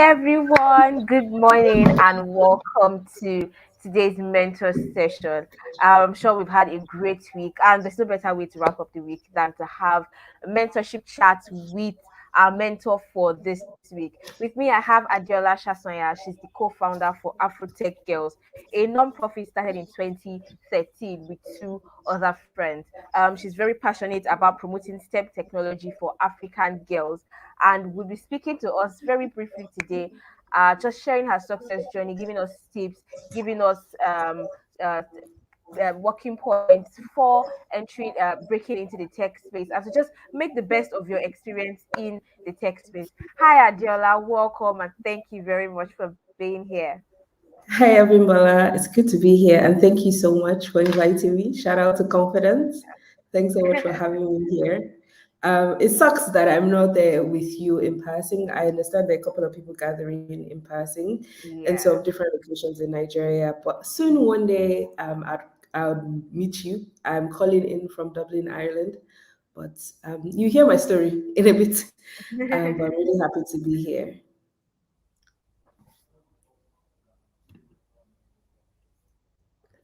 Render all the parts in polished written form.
everyone, good morning and welcome to today's mentor session. I'm sure we've had a great week, and there's no better way to wrap up the week than to have a mentorship chat with our mentor for this week. With me, I have Adeola Shasanya. She's the co-founder for Afrotech Girls, a non-profit started in 2013 with two other friends. She's very passionate about promoting STEM technology for African girls, and we'll be speaking to us very briefly today, just sharing her success journey, giving us tips, giving us uh, working points for entering, breaking into the tech space, and to just make the best of your experience in the tech space. Hi, Adiola, welcome, and thank you very much for being here. Hi, Abimbola. It's good to be here, and thank you so much for inviting me. Shout out to Confidence. Thanks so much for having me here. It sucks that I'm not there with you in person. I understand there are a couple of people gathering in person in some Yeah. different locations in Nigeria, but soon one day I'll meet you. I'm calling in from Dublin, Ireland, but you hear my story in a bit. But I'm really happy to be here.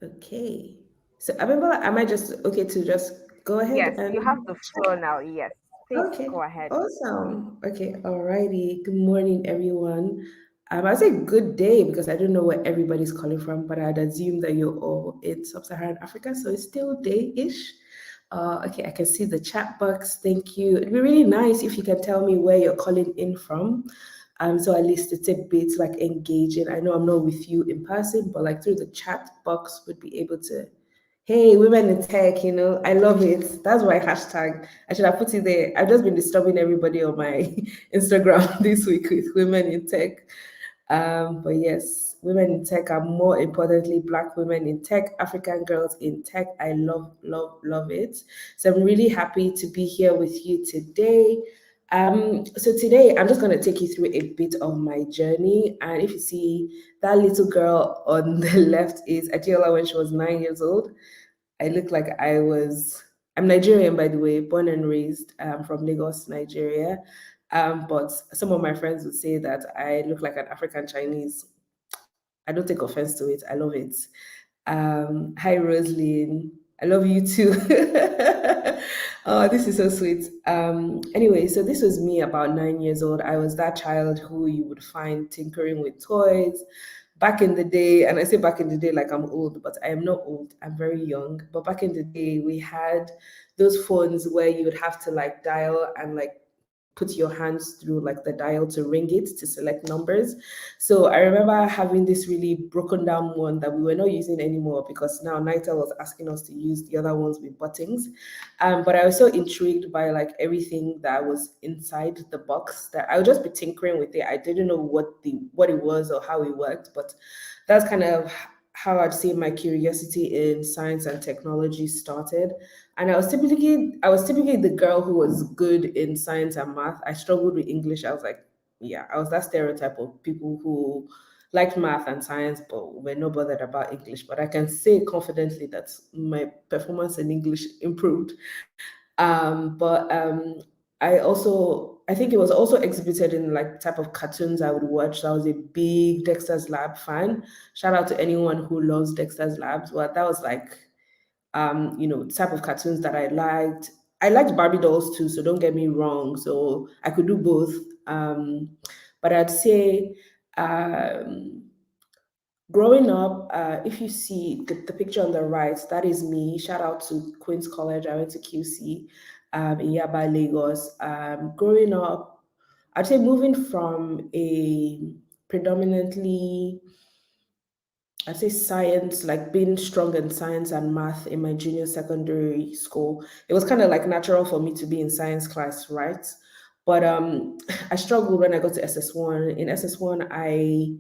Okay. So Abimbola, am I just okay to just go ahead Yes, you have and the floor now. Yes, please okay. go ahead. Awesome. Okay, alrighty. Good morning, everyone. I say good day because I don't know where everybody's calling from, but I'd assume that you're all in sub-Saharan Africa, so it's still day-ish. Okay, I can see the chat box. Thank you. It'd be really nice if you can tell me where you're calling in from. So at least it's a bit like engaging. I know I'm not with you in person, but like through the chat box would be able to, hey, women in tech, I love it. That's my hashtag. I should have put it there. I've just been disturbing everybody on my Instagram this week with women in tech. But yes, women in tech are more importantly Black women in tech, African girls in tech. I love, love, love it. So I'm really happy to be here with you today. So today I'm just going to take you through a bit of my journey. And if you see that little girl on the left is Adeola when she was 9 years old. I look like I'm Nigerian, by the way, born and raised from Lagos, Nigeria. But some of my friends would say that I look like an African Chinese. I don't take offense to it. I love it. Hi, Roslyn. I love you too. Oh, this is so sweet. Anyway, so this was me about 9 years old. I was that child who you would find tinkering with toys back in the day. And I say back in the day like I'm old, but I am not old. I'm very young. But back in the day, we had those phones where you would have to like dial and like put your hands through like the dial to ring it to select numbers. So I remember having this really broken down one that we were not using anymore because now Nitel was asking us to use the other ones with buttons. But I was so intrigued by like everything that was inside the box that I would just be tinkering with it. I didn't know what it was or how it worked, but that's kind of how I'd say my curiosity in science and technology started. And I was typically the girl who was good in science and math. I struggled with English. I was like, yeah, I was that stereotype of people who liked math and science but were not bothered about English. But I can say confidently that my performance in English improved. But I think it was also exhibited in like type of cartoons I would watch. So I was a big Dexter's Lab fan. Shout out to anyone who loves Dexter's Labs. Well, that was like type of cartoons that I liked. I liked Barbie dolls too, so don't get me wrong. So I could do both. But I'd say um, growing up, if you see the picture on the right, that is me. Shout out to Queen's College. I went to QC in Yaba, Lagos. Growing up, I'd say moving from a predominantly I'd say science, like being strong in science and math in my junior secondary school. It was kind of like natural for me to be in science class, right? But I struggled when I got to SS1. In SS1, I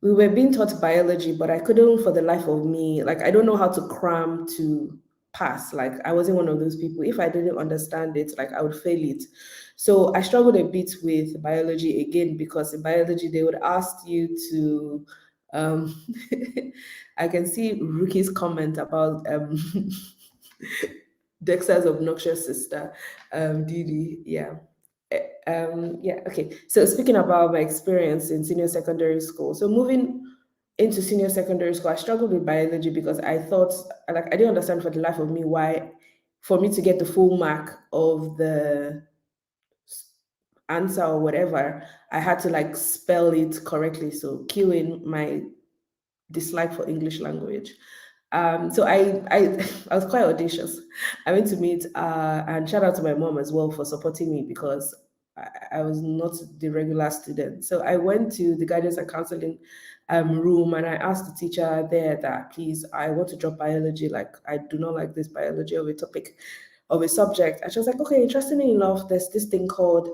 we were being taught biology, but I couldn't for the life of me. Like I don't know how to cram to pass. Like I wasn't one of those people. If I didn't understand it, like I would fail it. So I struggled a bit with biology again because in biology they would ask you to um I can see Ruki's comment about Dexter's obnoxious sister, Didi. Yeah. Yeah, okay. So speaking about my experience in senior secondary school, so moving into senior secondary school, I struggled with biology because I thought, like, I didn't understand for the life of me why, for me to get the full mark of the answer or whatever, I had to like spell it correctly. So cue in my dislike for English language. So I was quite audacious. I went to meet and shout out to my mom as well for supporting me because I was not the regular student. So I went to the guidance and counseling room and I asked the teacher there that please I want to drop biology. Like I do not like this biology of a topic of a subject. And she was like, okay, interestingly enough, there's this thing called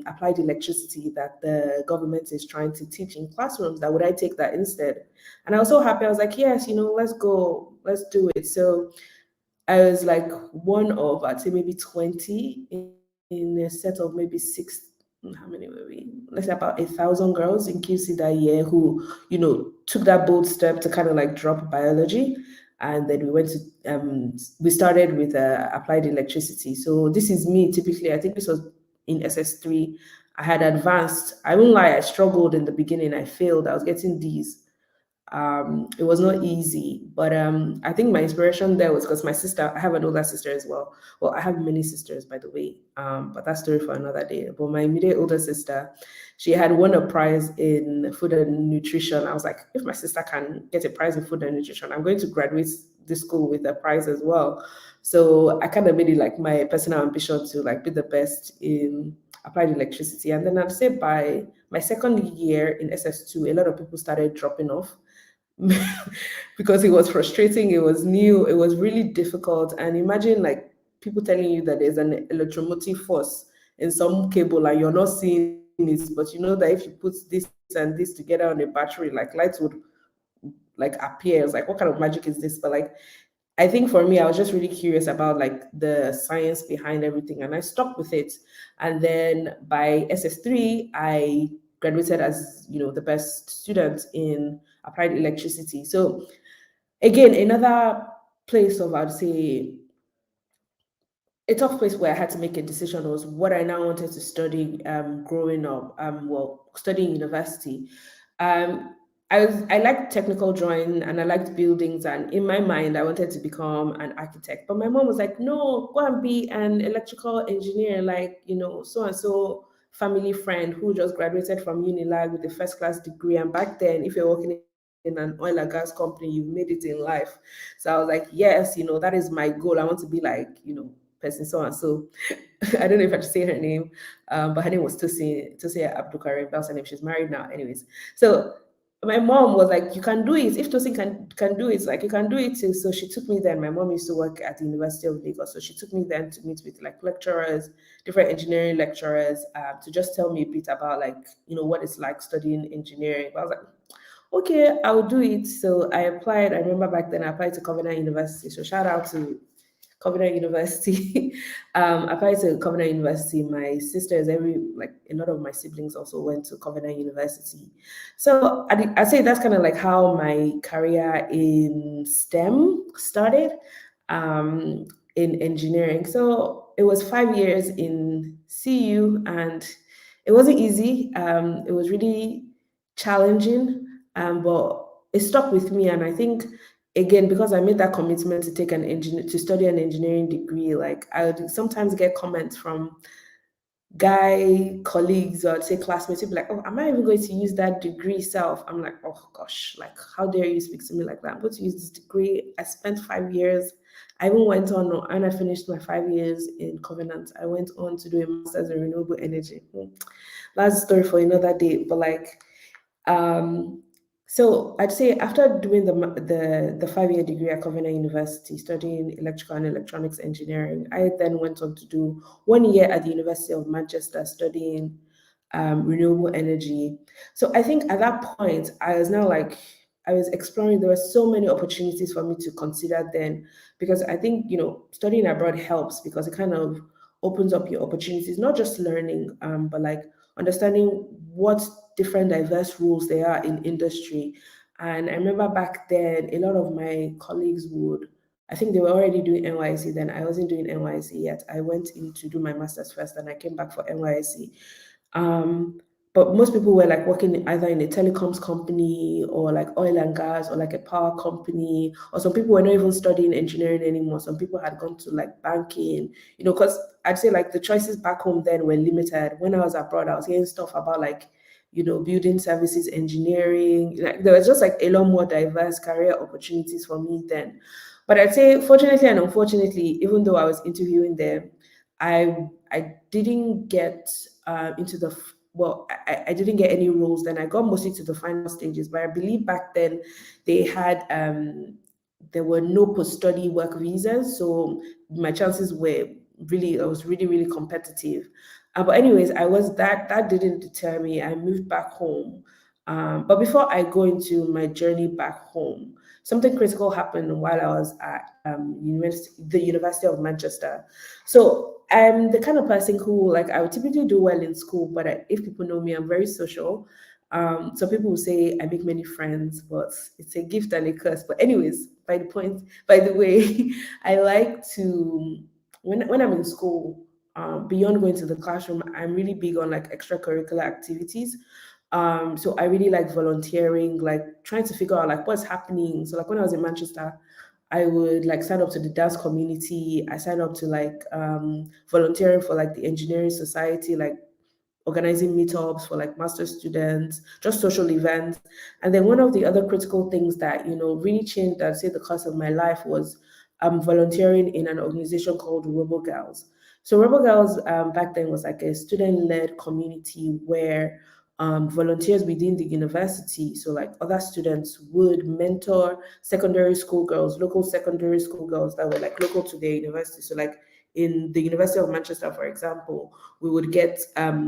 applied electricity that the government is trying to teach in classrooms. That would I take that instead? And I was so happy. I was like, yes, let's go, let's do it. So I was like one of, I'd say maybe 20 in a set of maybe six, how many were we? Let's say about 1,000 girls in QC that year who, took that bold step to kind of like drop biology. And then we went to, we started with applied electricity. So this is me typically, I think this was in SS3. I had advanced, I won't lie, I struggled in the beginning. I failed, I was getting D's. It was not easy, but I think my inspiration there was because my sister, I have an older sister as well. Well, I have many sisters, by the way, but that story for another day. But my immediate older sister, she had won a prize in food and nutrition. I was like, if my sister can get a prize in food and nutrition, I'm going to graduate this school with a prize as well. So I kind of made it like my personal ambition to like be the best in applied electricity. And then I'd say by my second year in SS2, a lot of people started dropping off because it was frustrating, it was new, it was really difficult. And imagine like people telling you that there's an electromotive force in some cable and you're not seeing it, but you know that if you put this and this together on a battery, like lights would like appear. It's like, what kind of magic is this? But like I think for me, I was just really curious about like the science behind everything and I stuck with it. And then by SS3, I graduated as, the best student in applied electricity. So again, another place of, I'd say, a tough place where I had to make a decision was what I now wanted to study growing up, studying university. Um, I liked technical drawing and I liked buildings, and in my mind I wanted to become an architect. But my mom was like, no, go and be an electrical engineer, like, so and so family friend who just graduated from Unilag with a first class degree. And back then, if you're working in an oil and gas company, you've made it in life. So I was like, yes, that is my goal. I want to be like, person so and so. I don't know if I should say her name, but her name was Tusi Abdul Karim. That's her name. She's married now, anyways. So my mom was like, "You can do it. If Tosin can do it, like you can do it too." So she took me there. My mom used to work at the University of Lagos, so she took me then to meet with like lecturers, different engineering lecturers, to just tell me a bit about like what it's like studying engineering. But I was like, okay, I'll do it. So I applied. I remember back then I applied to Covenant University. So shout out to Covenant University. Applied to Covenant University. My sisters, like a lot of my siblings also went to Covenant University. So I'd say that's kind of like how my career in STEM started, um, in engineering. So it was 5 years in CU, and it wasn't easy. It was really challenging, but it stuck with me, and I think again because I made that commitment to take an engineer to study an engineering degree, like I would sometimes get comments from guy colleagues or I'd say classmates who'd be like, oh, am I even going to use that degree self? I'm like, oh gosh, like how dare you speak to me like that? I'm going to use this degree. I spent 5 years. I even went on and I finished my 5 years in Covenant. I went on to do a master's in renewable energy. That's a story for another day. But like um, so I'd say after doing the 5 year degree at Covenant University, studying electrical and electronics engineering, I then went on to do 1 year at the University of Manchester studying renewable energy. So I think at that point, I was now like, I was exploring, there were so many opportunities for me to consider then, because I think, studying abroad helps because it kind of opens up your opportunities, not just learning, but like understanding what different diverse roles there are in industry. And I remember back then, a lot of my colleagues would I think they were already doing NYC then. I wasn't doing NYC yet. I went in to do my master's first and I came back for NYC. Um, but most people were like working either in a telecoms company or like oil and gas or like a power company, or some people were not even studying engineering anymore. Some people had gone to like banking, because I'd say like the choices back home then were limited. When I was abroad, I was hearing stuff about like, building services engineering. Like there was just like a lot more diverse career opportunities for me then. But I'd say fortunately and unfortunately, even though I was interviewing them, I didn't get into the well, I didn't get any roles then. I got mostly to the final stages, but I believe back then they had there were no post-study work visas, so my chances were really, I was really, really competitive. But anyways, I was that didn't deter me. I moved back home. But before I go into my journey back home, something critical happened while I was at the University of Manchester. So I'm the kind of person who, like, I would typically do well in school, but if people know me, I'm very social. So people will say I make many friends, but it's a gift and a curse. But anyways, by the way, I like to when I'm in school, beyond going to the classroom, I'm really big on like extracurricular activities. So I really like volunteering, like trying to figure out like what's happening. So like when I was in Manchester, I would like sign up to the dance community. I signed up to like volunteering for like the engineering society, like organizing meetups for like master students, just social events. And then one of the other critical things that, really changed, I'd say, the course of my life was volunteering in an organization called Robo Girls. So Robo Girls back then was like a student-led community where volunteers within the university, so like other students, would mentor secondary school girls, local secondary school girls that were like local to their university. So like in the University of Manchester, for example, we would get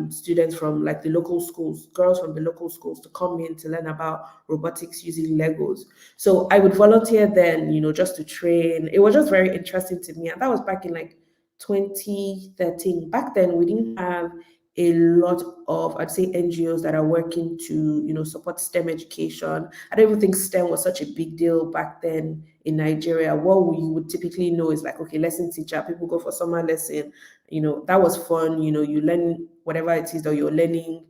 students from like the local schools, girls from the local schools to come in to learn about robotics using Legos. So I would volunteer then, just to train. It was just very interesting to me. And that was back in like 2013. Back then, we didn't have a lot of, I'd say, NGOs that are working to, support STEM education. I don't even think STEM was such a big deal back then in Nigeria. What we would typically know is like, okay, lesson teacher, people go for summer lesson, that was fun. You learn whatever it is that you're learning,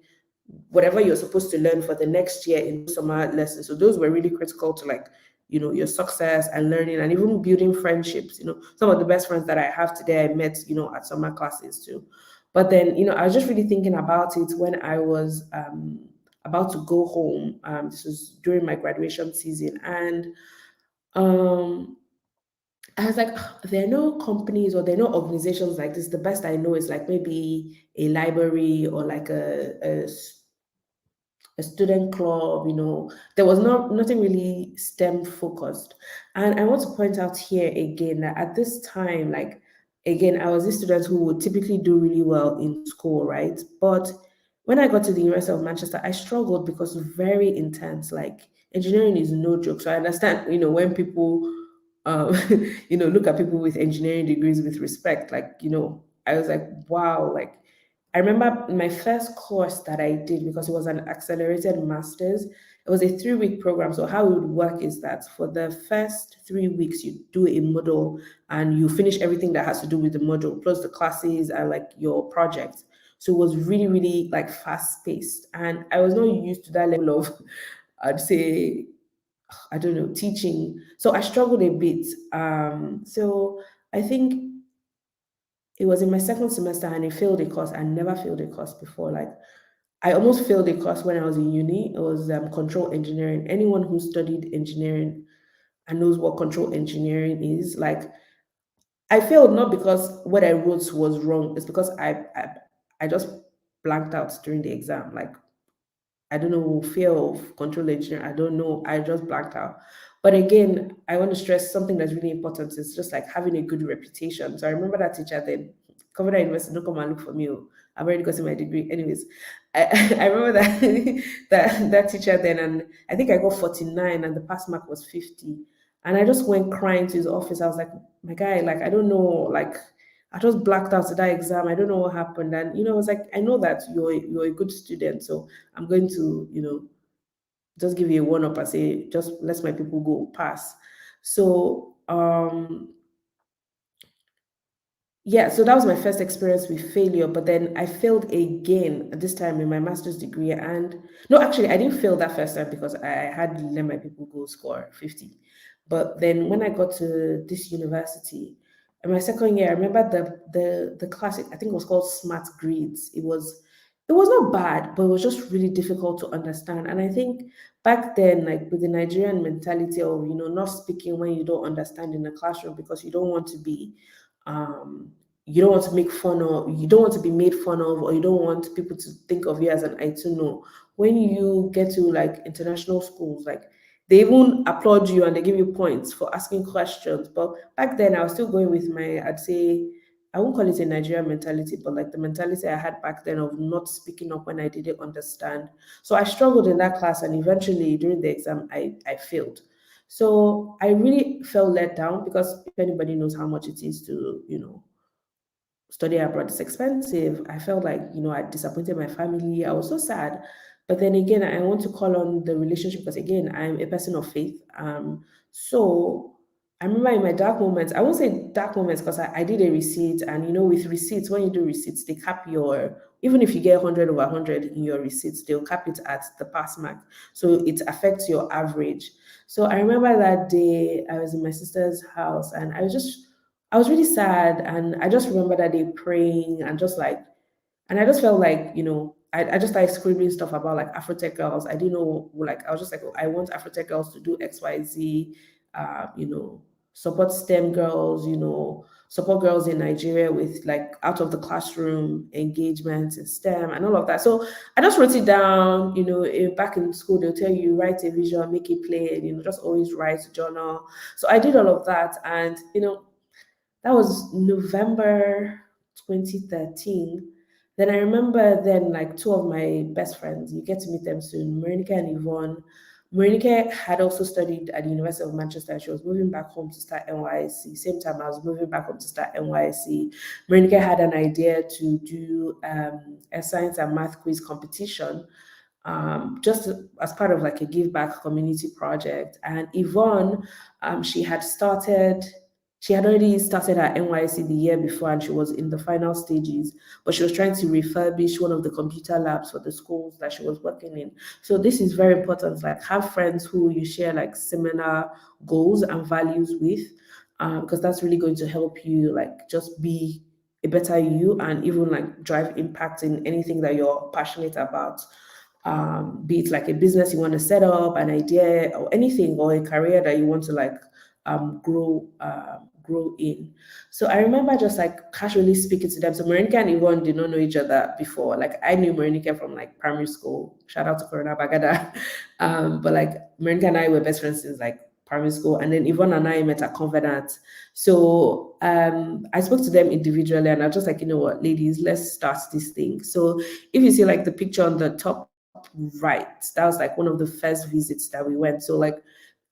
whatever you're supposed to learn for the next year in those summer lessons. So those were really critical to like, your success and learning and even building friendships. Some of the best friends that I have today, I met, at summer classes too. But then, I was just really thinking about it when I was about to go home. This was during my graduation season. And um, I was like, "Ugh, there are no companies or there are no organizations like this. The best I know is like maybe a library or like a student club. There was nothing really STEM focused. And I want to point out here again that at this time, like again, I was a student who would typically do really well in school, right? But when I got to the University of Manchester, I struggled because it's very intense. Like engineering is no joke. So I understand, when people um, look at people with engineering degrees with respect. Like, I was like, wow, like I remember my first course that I did because it was an accelerated master's. It was a 3-week program. So how it would work is that for the first 3 weeks, you do a module and you finish everything that has to do with the module, plus the classes and like your project. So it was really, really like fast paced. And I was not used to that level of, I'd say, I don't know, teaching. So I struggled a bit. So I think it was in my second semester and I failed a course. I never failed a course before. Like I almost failed a course when I was in uni. It was control engineering. Anyone who studied engineering and knows what control engineering is, like I failed not because what I wrote was wrong. It's because I just blanked out during the exam. Like I don't know, fear of control engineering. I don't know. I just blacked out. But again, I want to stress something that's really important. It's just like having a good reputation. So I remember that teacher then, Covenant University, don't come and look for me. Oh. I've already gotten my degree. Anyways, I remember that that teacher then, and I think I got 49 and the pass mark was 50. And I just went crying to his office. I was like, my guy, like, I don't know, like, I just blacked out to that exam. I don't know what happened. And, I was like, I know that you're a good student. So I'm going to, just give you a one up and say, just let my people go pass. So Um, yeah, so that was my first experience with failure, but then I failed again this time in my master's degree. And no, actually, I didn't fail that first time because I had let my people go score 50. But then when I got to this university, in my second year, I remember the classic, I think it was called Smart Grids. It was not bad, but it was just really difficult to understand. And I think back then, like with the Nigerian mentality of, not speaking when you don't understand in the classroom because you don't want to be um you don't want to make fun of, you don't want to be made fun of, or you don't want people to think of you as an know. When you get to like international schools, like they even applaud you and they give you points for asking questions. But back then I was still going with my, I'd say, I won't call it a Nigerian mentality, but like the mentality I had back then of not speaking up when I didn't understand. So I struggled in that class, and eventually during the exam I failed. So I really felt let down because if anybody knows how much it is to, study abroad is expensive. I felt like, I disappointed my family. I was so sad. But then again, I want to call on the relationship because again, I'm a person of faith. So I remember in my dark moments, I won't say dark moments because I did a receipt, and with receipts, when you do receipts, they cap your, even if you get 100 over 100 in your receipts, they'll cap it at the pass mark. So it affects your average. So I remember that day I was in my sister's house, and I was really sad, and I just remember that day praying and just like, and I just felt like, I just started scribbling stuff about like Afrotech girls. I didn't know, like, I was just like, oh, I want Afrotech girls to do XYZ, support STEM girls, support girls in Nigeria with like out of the classroom engagement in STEM and all of that. So I just wrote it down, back in school, they'll tell you, write a vision, make it plain, just always write, journal. So I did all of that. And, that was November 2013. Then I remember then like two of my best friends, you get to meet them soon, Marinika and Yvonne. Marinika had also studied at the University of Manchester. She was moving back home to start NYSC. Same time I was moving back home to start NYSC. Marinika had an idea to do a science and math quiz competition, just as part of like a give back community project. And Yvonne, she had started she had already started her NYC the year before, and she was in the final stages, but she was trying to refurbish one of the computer labs for the schools that she was working in. So this is very important. Like have friends who you share like similar goals and values with, because that's really going to help you like just be a better you and even like drive impact in anything that you're passionate about. Be it like a business you want to set up, an idea, or anything, or a career that you want to like grow in. So I remember just like casually speaking to them. So Marinika and Yvonne did not know each other before. Like I knew Marinika from like primary school. Shout out to Corona Bagada. But like Marinika and I were best friends since like primary school, and then Yvonne and I met at Covenant. So I spoke to them individually, and I was just like, you know what, ladies, let's start this thing. So if you see like the picture on the top right, that was like one of the first visits that we went. So like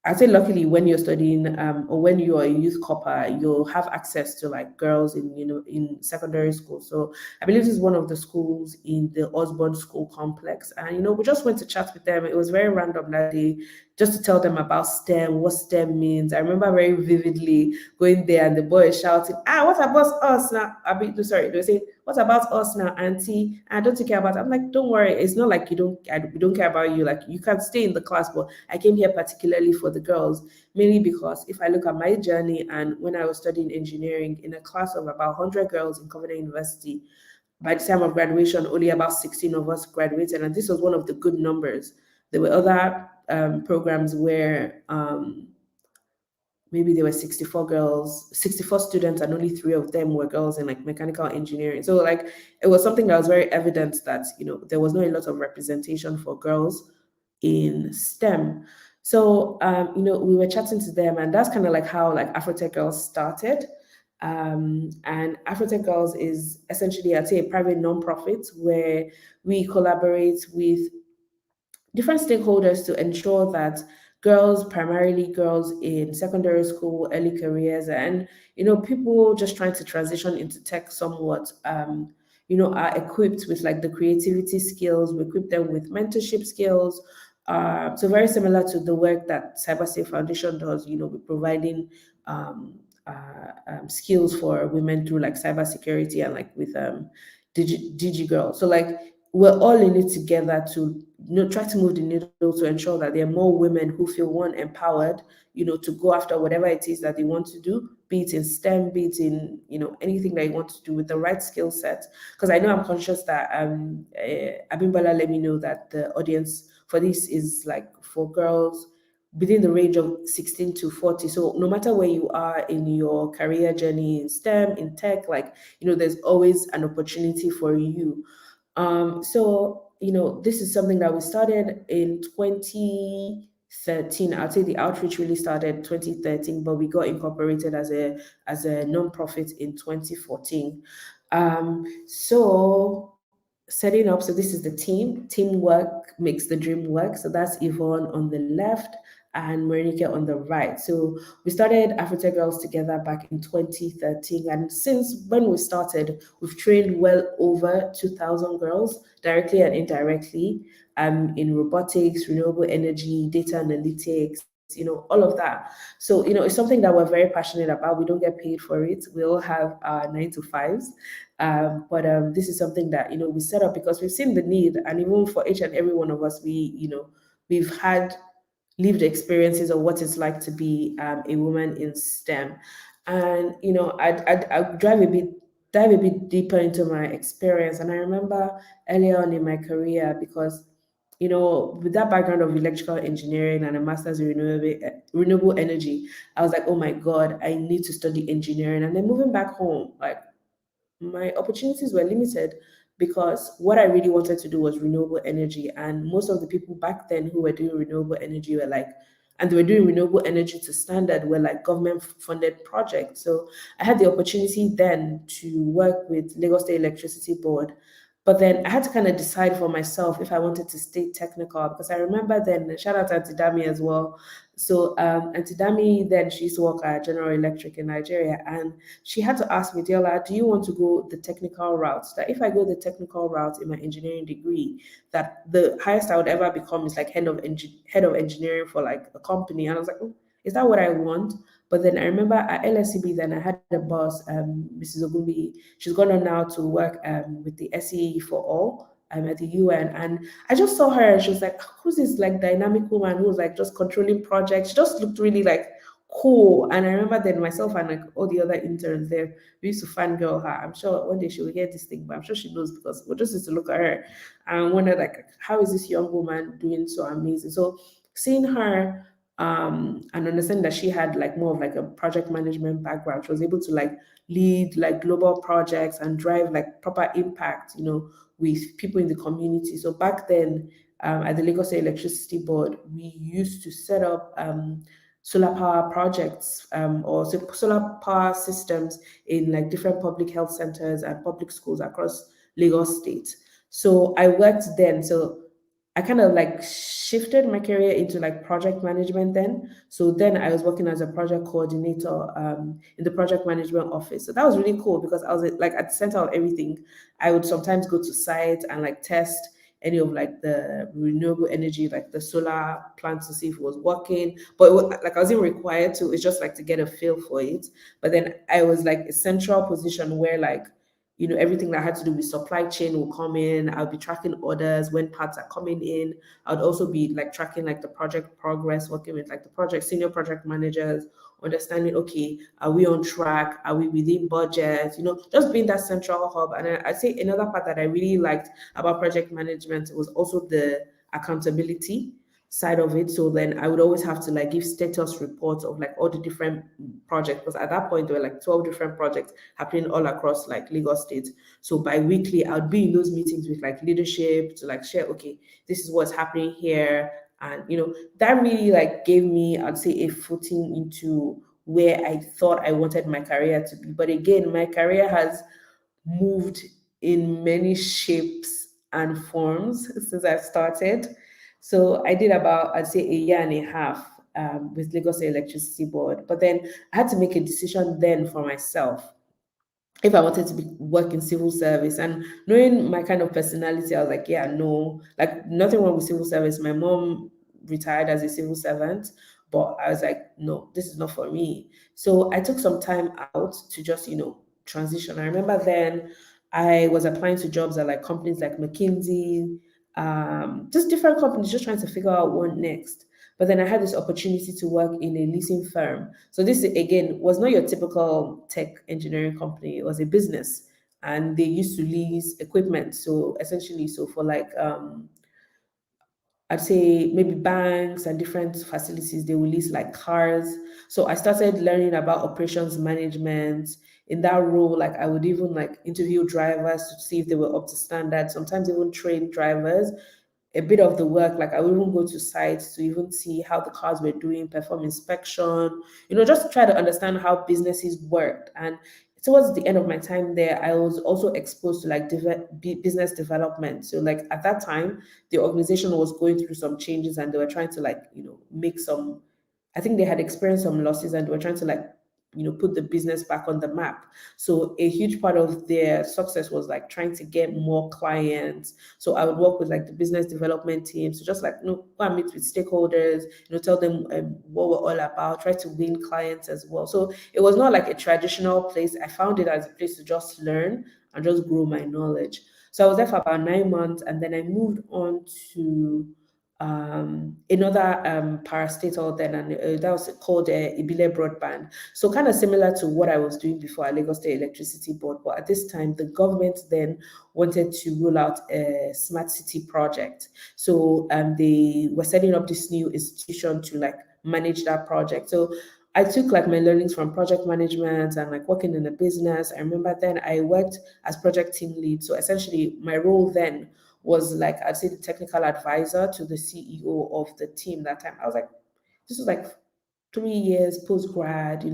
I say luckily when you're studying or when you are a youth corper, you'll have access to like girls in secondary school. So I believe this is one of the schools in the Osborne School complex. And we just went to chat with them. It was very random that day, just to tell them about STEM, what STEM means. I remember very vividly going there and the boy is shouting, what about us now? Sorry, they were saying, what about us now, auntie? I don't care about it. I'm like, don't worry. It's not like we don't care about you. Like you can stay in the class, but I came here particularly for the girls, mainly because if I look at my journey and when I was studying engineering in a class of about 100 girls in Covenant University, by the time of graduation, only about 16 of us graduated, and this was one of the good numbers. There were other programs where maybe there were 64 girls, 64 students, and only three of them were girls in like mechanical engineering. So like it was something that was very evident that there was not a lot of representation for girls in STEM. So we were chatting to them, and that's kind of like how like Afrotech Girls started. And Afrotech Girls is essentially, I'd say, a private nonprofit where we collaborate with different stakeholders to ensure that girls, primarily girls in secondary school, early careers, and people just trying to transition into tech somewhat, are equipped with like the creativity skills. We equip them with mentorship skills. So very similar to the work that CyberSafe Foundation does, we're providing um, skills for women through like cybersecurity and like with Digi Girl. So like we're all in it together to try to move the needle to ensure that there are more women who feel one empowered, to go after whatever it is that they want to do, be it in STEM, be it in anything that you want to do with the right skill set. Because I know I'm conscious that Abimbola let me know that the audience for this is like for girls within the range of 16 to 40. So no matter where you are in your career journey in STEM, in tech, like, there's always an opportunity for you. So this is something that we started in 2013. I'd say the outreach really started 2013, but we got incorporated as a non-profit in 2014. So setting up, so this is the teamwork makes the dream work. So that's Yvonne on the left and Marinike on the right. So we started Africa Girls together back in 2013, and since when we started, we've trained well over 2,000 girls directly and indirectly, in robotics, renewable energy, data analytics, all of that. So it's something that we're very passionate about. We don't get paid for it. We all have our 9 to 5s, but this is something that we set up because we've seen the need, and even for each and every one of us, we've had lived experiences of what it's like to be a woman in STEM. And I'd dive a bit deeper into my experience. And I remember earlier on in my career, because with that background of electrical engineering and a master's in renewable energy, I was like, oh my God, I need to study engineering. And then moving back home, like my opportunities were limited because what I really wanted to do was renewable energy. And most of the people back then who were doing renewable energy were like, and they were doing renewable energy to standard, were like government funded projects. So I had the opportunity then to work with Lagos State Electricity Board. But then I had to kind of decide for myself if I wanted to stay technical, because I remember then, shout out to Auntie Dami as well. So Auntie Dami, then she used to work at General Electric in Nigeria, and she had to ask me, Diola, do you want to go the technical route? That if I go the technical route in my engineering degree, that the highest I would ever become is like head of engineering for like a company. And I was like, oh, is that what I want? But then I remember at LSCB, then I had a boss, Mrs. Ogumbi. She's gone on now to work with the SE for all at the UN. And I just saw her and she was like, who's this like dynamic woman who was like just controlling projects? She just looked really like cool. And I remember then myself and like all the other interns there, we used to fangirl her. I'm sure one day she will hear this thing, but I'm sure she knows because we just used to look at her and wonder like, how is this young woman doing so amazing? So seeing her and understanding that she had like more of like a project management background, she was able to like lead like global projects and drive like proper impact, with people in the community. So back then, at the Lagos State Electricity Board, we used to set up solar power projects, or solar power systems in like different public health centers and public schools across Lagos State. So I worked then. So I kind of like shifted my career into like project management then. So then I was working as a project coordinator in the project management office. So that was really cool because I was like at the center of everything. I would sometimes go to site and like test any of like the renewable energy, like the solar plant to see if it was working. But like I wasn't required to, it's just like to get a feel for it. But then I was like a central position where like everything that had to do with supply chain will come in. I'll be tracking orders when parts are coming in. I'd also be like tracking like the project progress, working with like the senior project managers, understanding, okay, are we on track? Are we within budget? Just being that central hub. And I'd say another part that I really liked about project management was also the accountability side of it. So then I would always have to like give status reports of like all the different projects, because at that point there were like 12 different projects happening all across like Lagos State. So bi-weekly I'd be in those meetings with like leadership to like share, okay, this is what's happening here. And that really like gave me, I'd say, a footing into where I thought I wanted my career to be. But again, my career has moved in many shapes and forms since I've started. So I did about, I'd say, a year and a half with Lagos Electricity Board. But then I had to make a decision then for myself if I wanted to work in civil service. And knowing my kind of personality, I was like, yeah, no, like nothing wrong with civil service. My mom retired as a civil servant, But I was like, no, this is not for me. So I took some time out to just, transition. I remember then I was applying to jobs at like companies like McKinsey, just different companies, just trying to figure out what next. But then I had this opportunity to work in a leasing firm. So this again was not your typical tech engineering company. It was a business, and they used to lease equipment. So essentially, so for like I'd say maybe banks and different facilities, they will lease like cars. So I started learning about operations management. In that role, like I would even like interview drivers to see if they were up to standard, sometimes even train drivers. A bit of the work, like I would even go to sites to even see how the cars were doing, perform inspection, just to try to understand how businesses worked. And towards the end of my time there, I was also exposed to like business development. So like at that time, the organization was going through some changes and they were trying to like, make some, I think they had experienced some losses and they were trying to like, put the business back on the map. So a huge part of their success was like trying to get more clients. So I would work with like the business development team. So just like, go and meet with stakeholders, tell them what we're all about, try to win clients as well. So it was not like a traditional place. I found it as a place to just learn and just grow my knowledge. So I was there for about 9 months, and then I moved on to another parastatal then, and that was called Ibile Broadband. So kind of similar to what I was doing before at Lagos State Electricity Board, but at this time the government then wanted to roll out a smart city project. So they were setting up this new institution to like manage that project. So I took like my learnings from project management and like working in a business. I remember then I worked as project team lead. So essentially my role then was like I'd say the technical advisor to the CEO of the team that time. I was like, this was like 3 years post grad, it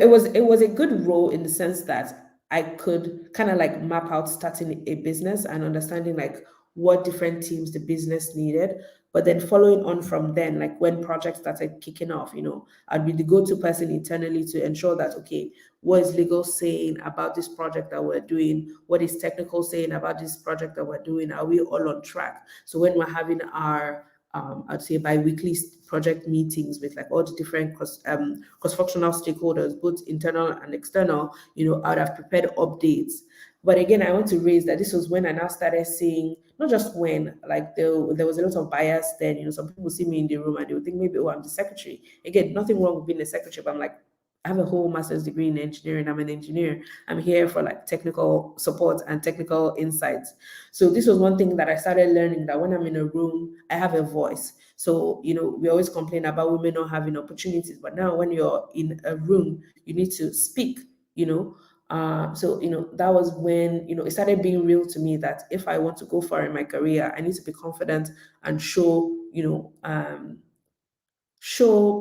was a good role in the sense that I could kind of like map out starting a business and understanding like what different teams the business needed. But then following on from then, like when projects started kicking off, I'd be the go-to person internally to ensure that okay, what is legal saying about this project that we're doing? What is technical saying about this project that we're doing? Are we all on track? So when we're having our I'd say bi-weekly project meetings with like all the different cross-functional stakeholders, both internal and external, I'd have prepared updates. But again, I want to raise that this was when I now started seeing, not just when, like there was a lot of bias then, some people see me in the room and they would think maybe, oh, I'm the secretary. Again, nothing wrong with being a secretary, but I'm like, I have a whole master's degree in engineering. I'm an engineer. I'm here for like technical support and technical insights. So this was one thing that I started learning, that when I'm in a room, I have a voice. So, we always complain about women not having opportunities, but now when you're in a room, you need to speak, you know. So, that was when, it started being real to me that if I want to go far in my career, I need to be confident and show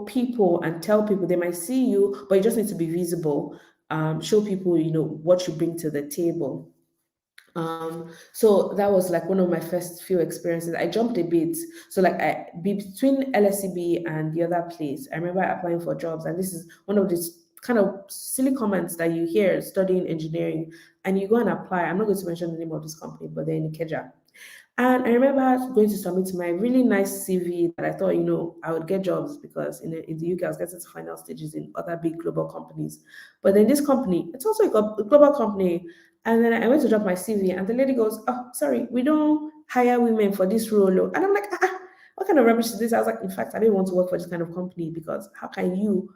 people and tell people. They might see you, but you just need to be visible. Show people, what you bring to the table. So that was like one of my first few experiences. I jumped a bit. So like between LSCB and the other place, I remember applying for jobs, and this is one of these kind of silly comments that you hear studying engineering, and you go and apply. I'm not going to mention the name of this company, but they're in Ikeja. And I remember going to submit my really nice CV that I thought, I would get jobs because in the UK, I was getting to final stages in other big global companies. But then this company, it's also a global company. And then I went to drop my CV, and the lady goes, oh, sorry, we don't hire women for this role. Oh." And I'm like, what kind of rubbish is this? I was like, in fact, I didn't want to work for this kind of company, because how can you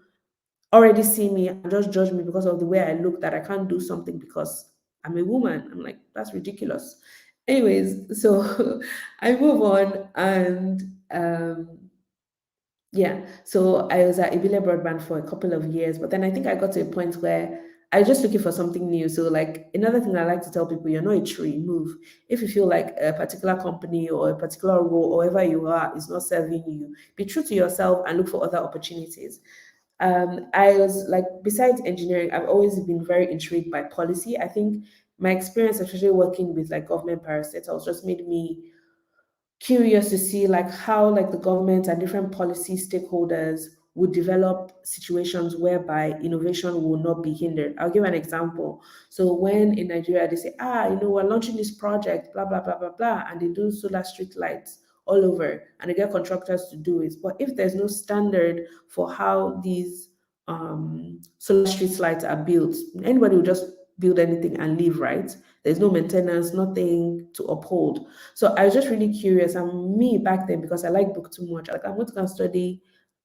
already see me and just judge me because of the way I look, that I can't do something because I'm a woman? I'm like, that's ridiculous. Anyways, so I move on, and yeah, so I was at Ibile Broadband for a couple of years, but then I think I got to a point where I was just looking for something new. So, like, another thing I like to tell people, you're not a tree, move. If you feel like a particular company or a particular role, or wherever you are, is not serving you, be true to yourself and look for other opportunities. I was like, besides engineering, I've always been very intrigued by policy. I think my experience, especially working with like government parastatals, just made me curious to see like how like the government and different policy stakeholders would develop situations whereby innovation will not be hindered. I'll give an example. So when in Nigeria they say, we're launching this project, blah blah blah blah blah, and they do solar street lights all over, and they get contractors to do it. But if there's no standard for how these solar street lights are built, anybody will just build anything and leave, right? There's no maintenance, nothing to uphold. So I was just really curious. And me back then, because I like book too much, like I'm going to go and study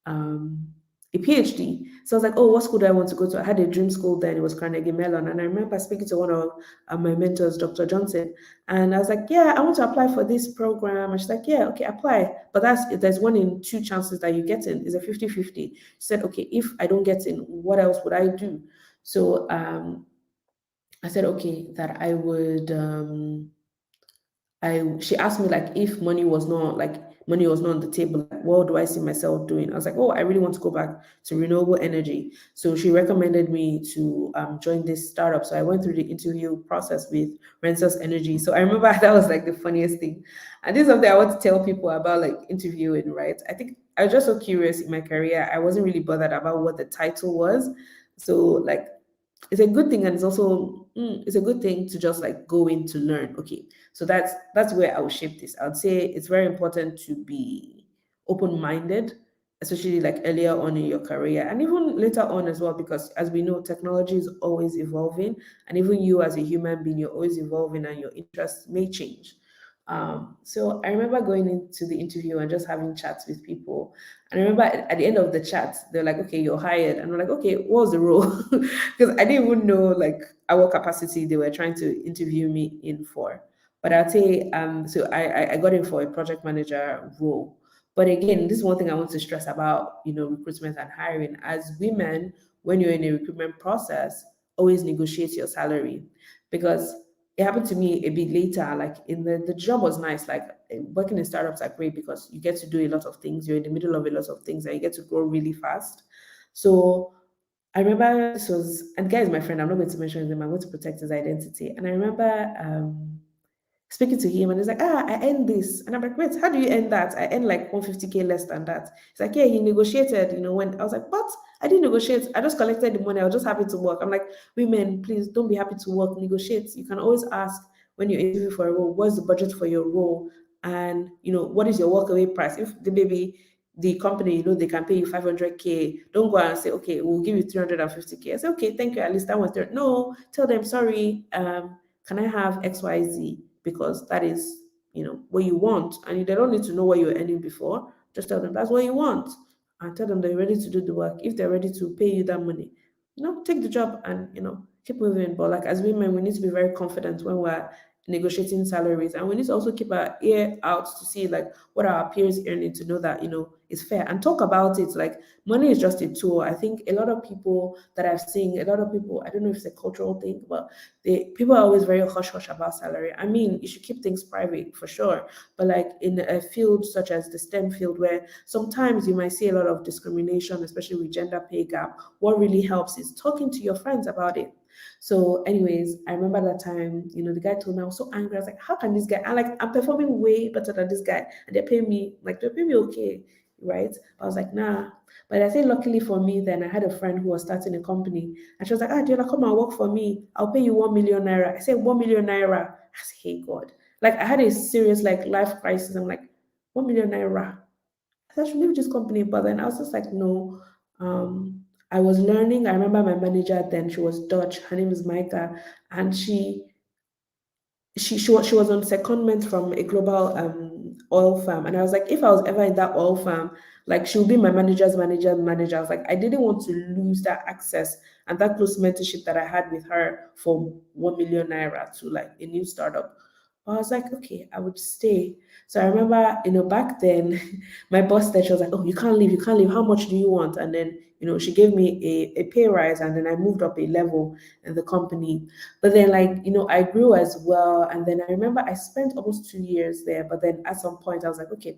um, a PhD. So I was like, oh, what school do I want to go to? I had a dream school then. It was Carnegie Mellon. And I remember speaking to one of my mentors, Dr. Johnson. And I was like, yeah, I want to apply for this program. And she's like, yeah, okay, apply. But there's one in two chances that you get in. It's a 50-50. She said, okay, if I don't get in, what else would I do? So I said, okay, that I would she asked me like if money was not on the table, like what do I see myself doing? I was like, oh, I really want to go back to renewable energy. So she recommended me to join this startup. So I went through the interview process with Renaissance Energy. So I remember that was like the funniest thing. And this is something I want to tell people about, like interviewing, right? I think I was just so curious in my career. I wasn't really bothered about what the title was. So like it's a good thing, and it's also it's a good thing to just like go in to learn. Okay, so that's where I would shape this. I would say it's very important to be open-minded, especially like earlier on in your career and even later on as well, because as we know, technology is always evolving, and even you as a human being, you're always evolving, and your interests may change. So I remember going into the interview and just having chats with people. And I remember at the end of the chat, they're like, okay, you're hired. And I'm like, okay, what was the role? Because I didn't even know like at what capacity they were trying to interview me in for. But I'd say, so I got in for a project manager role. But again, this is one thing I want to stress about, recruitment and hiring. As women, when you're in a recruitment process, always negotiate your salary, because it happened to me a bit later. Like in the job was nice. Like working in startups are great because you get to do a lot of things. You're in the middle of a lot of things and you get to grow really fast. So I remember this was, and guy is my friend. I'm not going to mention his name. I'm going to protect his identity. And I remember speaking to him, and he's like, I earned this. And I'm like, wait, how do you earn that? I earned like 150K less than that. He's like, yeah, he negotiated, when I was like, what? I didn't negotiate. I just collected the money. I was just happy to work. I'm like, women, please don't be happy to work. Negotiate. You can always ask when you interview for a role, what's the budget for your role? And, what is your walkaway price? If the baby, the company, they can pay you 500K, don't go and say, okay, we'll give you 350K. I say, okay, thank you. At least that was there. No, tell them, sorry, can I have XYZ? Because that is, what you want. And they don't need to know what you were earning before. Just tell them that's what you want. And tell them they're ready to do the work. If they're ready to pay you that money, take the job and, keep moving. But like as women, we need to be very confident when we're negotiating salaries. And we need to also keep our ear out to see like what are our peers earning, to know that, it's fair, and talk about it. Like money is just a tool. I think a lot of people that I've seen, a lot of people, I don't know if it's a cultural thing, but people are always very hush hush about salary. I mean, you should keep things private for sure, but like in a field such as the STEM field, where sometimes you might see a lot of discrimination, especially with gender pay gap, what really helps is talking to your friends about it. So, anyways, I remember that time, the guy told me, I was so angry. I was like, how can this guy? I'm performing way better than this guy, and they're paying me okay, right? But I was like, nah. But I say, luckily for me, then I had a friend who was starting a company, and she was like, Adeola, come and work for me. I'll pay you 1 million naira. I said, 1 million naira. I said, hey God. Like I had a serious like life crisis. I'm like, 1 million naira. I said, I should leave this company. But then I was just like, no. I was learning. I remember my manager then, she was Dutch. Her name is Micah. And she was on secondment from a global oil farm. And I was like, if I was ever in that oil farm, like she'll be my manager's manager. I was like, I didn't want to lose that access and that close mentorship that I had with her for 1 million naira to like a new startup. I was like, okay, I would stay. So I remember, back then, my boss said, she was like, oh, you can't leave, you can't leave. How much do you want? And then, she gave me a pay rise, and then I moved up a level in the company. But then, like, I grew as well. And then I remember I spent almost 2 years there. But then at some point, I was like, okay,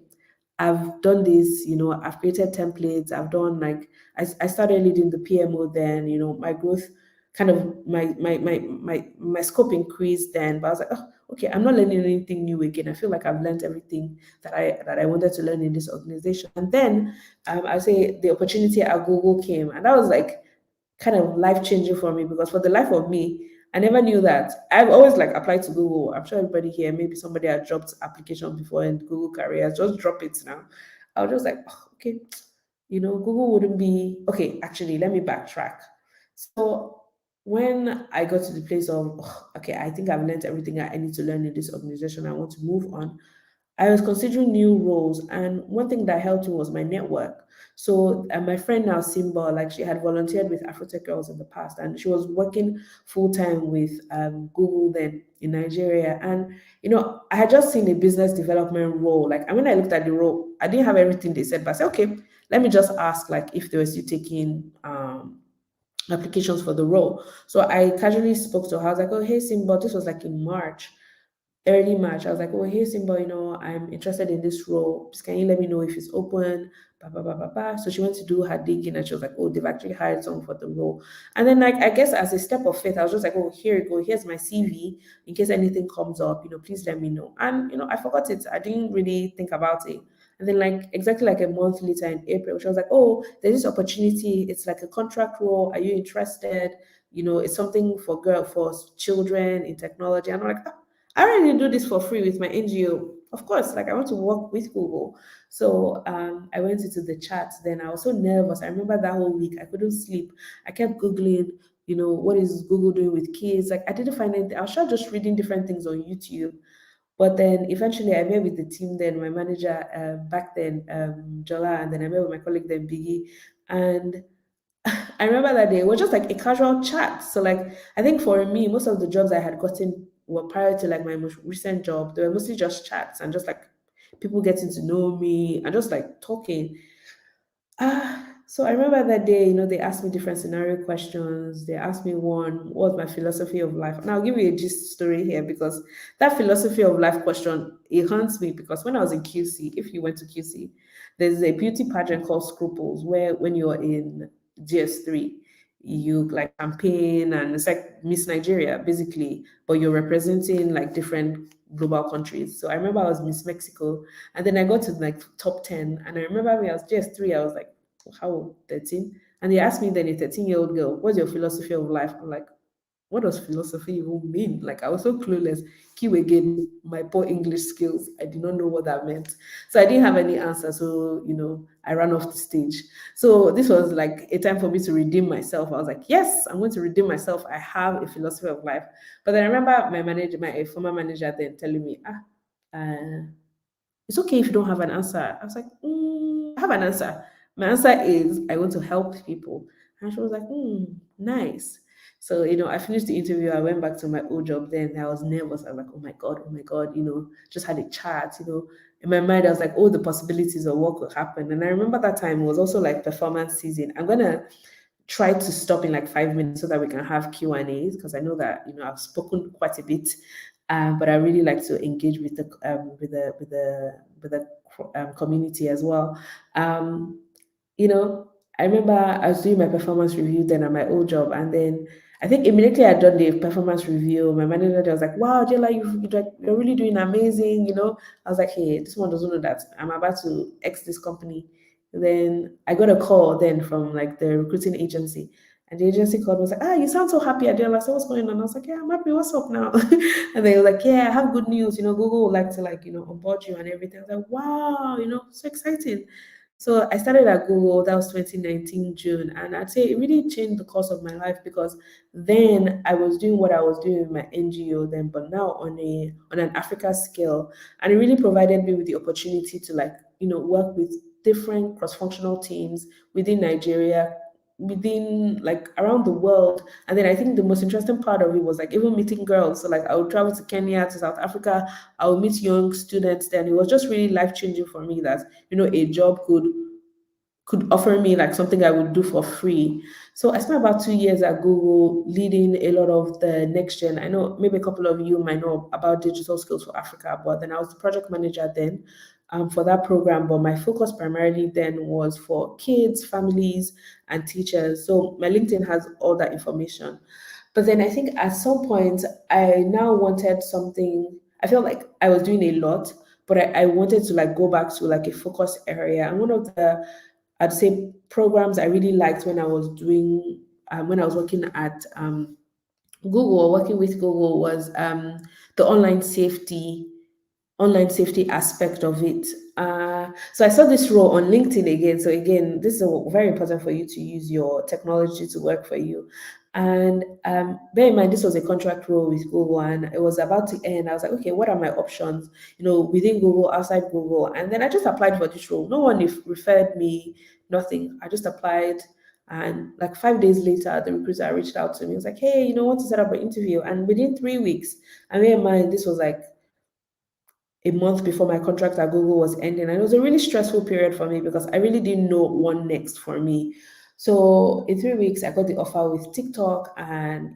I've done this, I've created templates. I've done like, I started leading the PMO then, my growth kind of, my scope increased then. But I was like, oh, okay, I'm not learning anything new again. I feel like I've learned everything that I wanted to learn in this organization. And then I say the opportunity at Google came. And that was like, kind of life changing for me, because for the life of me, I never knew that. I've always like applied to Google. I'm sure everybody here, maybe somebody had dropped application before in Google careers, just drop it now. I was just like, "Oh, okay, Google wouldn't be okay. Actually, let me backtrack. So when I got to the place of, "Oh, okay, I think I've learned everything I need to learn in this organization, I want to move on. I was considering new roles, and one thing that helped me was my network. So, my friend now, Simba, like she had volunteered with Afrotech Girls in the past, and she was working full time with Google then in Nigeria. And I had just seen a business development role. Like, and when I looked at the role, I didn't have everything they said, but I said, okay, let me just ask, like, if they were still taking applications for the role. So I casually spoke to her. I was like, oh, hey, Simba, this was like in March, early March. I was like, oh, hey, Simba, I'm interested in this role. Please, can you let me know if it's open? Ba, ba, ba, ba, ba. So she went to do her digging and she was like, oh, they've actually hired someone for the role. And then, like, I guess as a step of faith, I was just like, oh, here you go. Here's my CV. In case anything comes up, please let me know. And, I forgot it. I didn't really think about it. And then, like, exactly like a month later in April, she was like, oh, there's this opportunity. It's like a contract role. Are you interested? It's something for children in technology. And I'm like, "Ah, I already do this for free with my NGO. Of course, like I want to work with Google." So I went into the chat. Then I was so nervous. I remember that whole week I couldn't sleep. I kept Googling, what is Google doing with kids? Like I didn't find anything. I was sure just reading different things on YouTube. But then eventually I met with the team then, my manager back then, Jola, and then I met with my colleague then, Biggie. And I remember that day, it was just like a casual chat. So like I think for me, most of the jobs I had gotten were prior to like my most recent job. They were mostly just chats and just like people getting to know me and just like talking. So I remember that day, they asked me different scenario questions. They asked me one, what's my philosophy of life? And I'll give you a gist story here because that philosophy of life question, it haunts me because when I was in QC, if you went to QC, there's a beauty pageant called Scruples where when you're in GS3, you like campaign and it's like Miss Nigeria basically, but you're representing like different global countries. So I remember I was Miss Mexico and then I got to like top 10. And I remember when I was GS3, I was like, how old? 13. And they asked me then, a 13-year-old girl, what's your philosophy of life? I'm like, what does philosophy even mean? Like I was so clueless. Cue again, my poor English skills. I did not know what that meant. So I didn't have any answer. So, I ran off the stage. So this was like a time for me to redeem myself. I was like, yes, I'm going to redeem myself. I have a philosophy of life. But then I remember my manager, my former manager then telling me, it's okay if you don't have an answer. I was like, I have an answer. My answer is I want to help people. And she was like, nice. So, I finished the interview. I went back to my old job then. I was nervous. I was like, oh my God, just had a chat, In my mind, I was like, oh, the possibilities of what could happen. And I remember that time was also like performance season. I'm going to try to stop in like 5 minutes so that we can have Q&As because I know that, I've spoken quite a bit but I really like to engage with the community as well. Um, you know, I remember I was doing my performance review then at my old job, and then I think immediately I'd done the performance review, my manager was like, "Wow, Jella, you're really doing amazing." I was like, "Hey, this one doesn't know that I'm about to ex this company." Then I got a call then from like the recruiting agency. And the agency called me was like, you sound so happy, Adeola. So what's going on? I was like, yeah, I'm happy. What's up now? And they were like, yeah, I have good news. Google would like to like, onboard you and everything. I was like, wow, so exciting. So I started at Google, that was 2019 June, and I'd say it really changed the course of my life because then I was doing what I was doing with my NGO then, but now on an Africa scale, and it really provided me with the opportunity to like work with different cross-functional teams within Nigeria, within like around the world. And then I think the most interesting part of it was like even meeting girls. So like I would travel to Kenya, to South Africa, I would meet young students then. It was just really life-changing for me that a job could offer me like something I would do for free. So I spent about 2 years at Google leading a lot of the next gen. I know maybe a couple of you might know about digital skills for Africa, but then I was the project manager then for that program. But my focus primarily then was for kids, families, and teachers. So my LinkedIn has all that information. But then I think at some point I now wanted something. I felt like I was doing a lot, but I wanted to like go back to like a focus area. And one of the I'd say programs I really liked when I was working at Google, or working with Google, was the online safety aspect of it. So I saw this role on LinkedIn again. So again, this is very important for you to use your technology to work for you. And bear in mind, this was a contract role with Google, and it was about to end. I was like, okay, what are my options? Within Google, outside Google, and then I just applied for this role. No one referred me, nothing. I just applied. And like 5 days later, the recruiter reached out to me. He was like, hey, want to set up an interview? And within 3 weeks, I mean, this was like a month before my contract at Google was ending. And it was a really stressful period for me because I really didn't know what next for me. So in 3 weeks, I got the offer with TikTok, and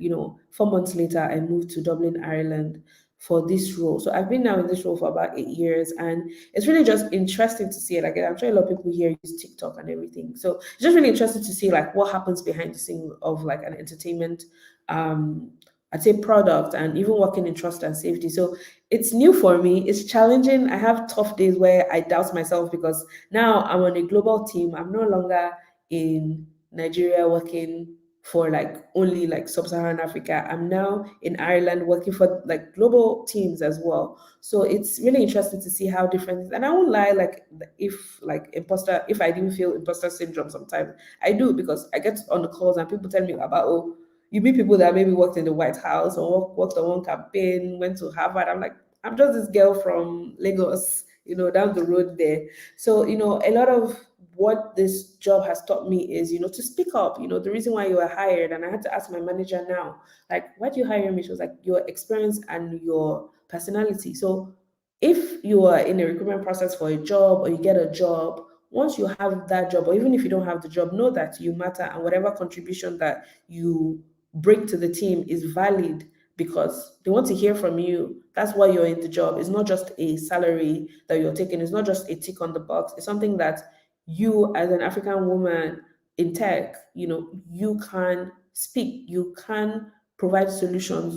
4 months later, I moved to Dublin, Ireland for this role. So I've been now in this role for about 8 years, and it's really just interesting to see. Like, I'm sure a lot of people here use TikTok and everything. So it's just really interesting to see like what happens behind the scene of like an entertainment um I'd say product, and even working in trust and safety. So it's new for me. It's challenging. I have tough days where I doubt myself because now I'm on a global team. I'm no longer in Nigeria working for like only like sub-Saharan Africa. I'm now in Ireland working for like global teams as well. So it's really interesting to see how different. And I won't lie, like if I didn't feel imposter syndrome sometimes, I do, because I get on the calls and people tell me about, oh, you meet people that maybe worked in the White House or worked on one campaign, went to Harvard. I'm like, I'm just this girl from Lagos, down the road there. So, a lot of what this job has taught me is, to speak up, the reason why you were hired. And I had to ask my manager now, like, why do you hire me? She was like, your experience and your personality. So if you are in a recruitment process for a job, or you get a job, once you have that job, or even if you don't have the job, know that you matter, and whatever contribution that you bring to the team is valid, because they want to hear from you. That's why you're in the job. It's not just a salary that you're taking, it's not just a tick on the box. It's something that you, as an African woman in tech, you can speak, you can provide solutions.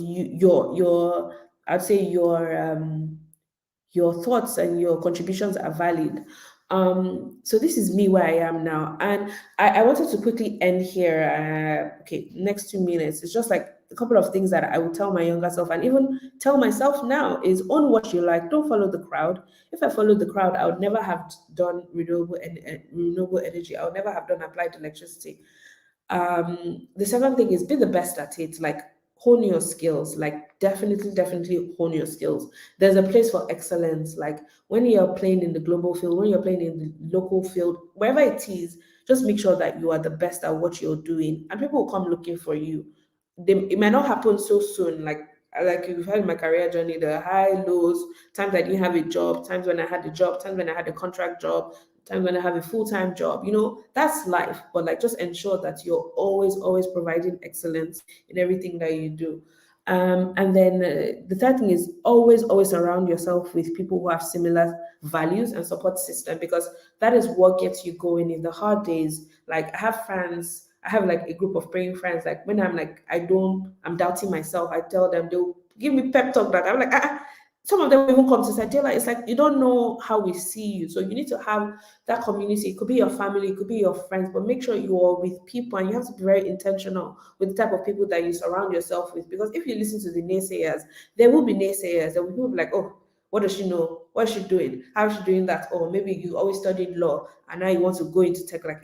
I'd say your thoughts and your contributions are valid. So this is me where I am now, and I wanted to quickly end here. Okay, next 2 minutes. It's just like a couple of things that I would tell my younger self, and even tell myself now, is own what you like. Don't follow the crowd. If I followed the crowd, I would never have done renewable energy. I would never have done applied electricity. The second thing is be the best at it. Like, hone your skills. Like, definitely hone your skills. There's a place for excellence. Like, when you're playing in the global field, when you're playing in the local field, wherever it is, just make sure that you are the best at what you're doing, and people will come looking for you. It might not happen so soon. Like you've had my career journey, the high lows, times I didn't have a job, times when I had a job, times when I had a contract job, times when I have a full-time job. That's life. But like, just ensure that you're always providing excellence in everything that you do. And then the third thing is always surround yourself with people who have similar values and support system, because that is what gets you going in the hard days. Like, I have like a group of praying friends. Like, when I'm like, I'm doubting myself, I tell them, they'll give me pep talk that I'm like, some of them will even come to say, Taylor, it's like, you don't know how we see you. So you need to have that community. It could be your family, it could be your friends, but make sure you are with people, and you have to be very intentional with the type of people that you surround yourself with. Because if you listen to the naysayers, there will be naysayers. There will be people like, oh, what does she know? What is she doing? How is she doing that? Or maybe you always studied law and now you want to go into tech, like,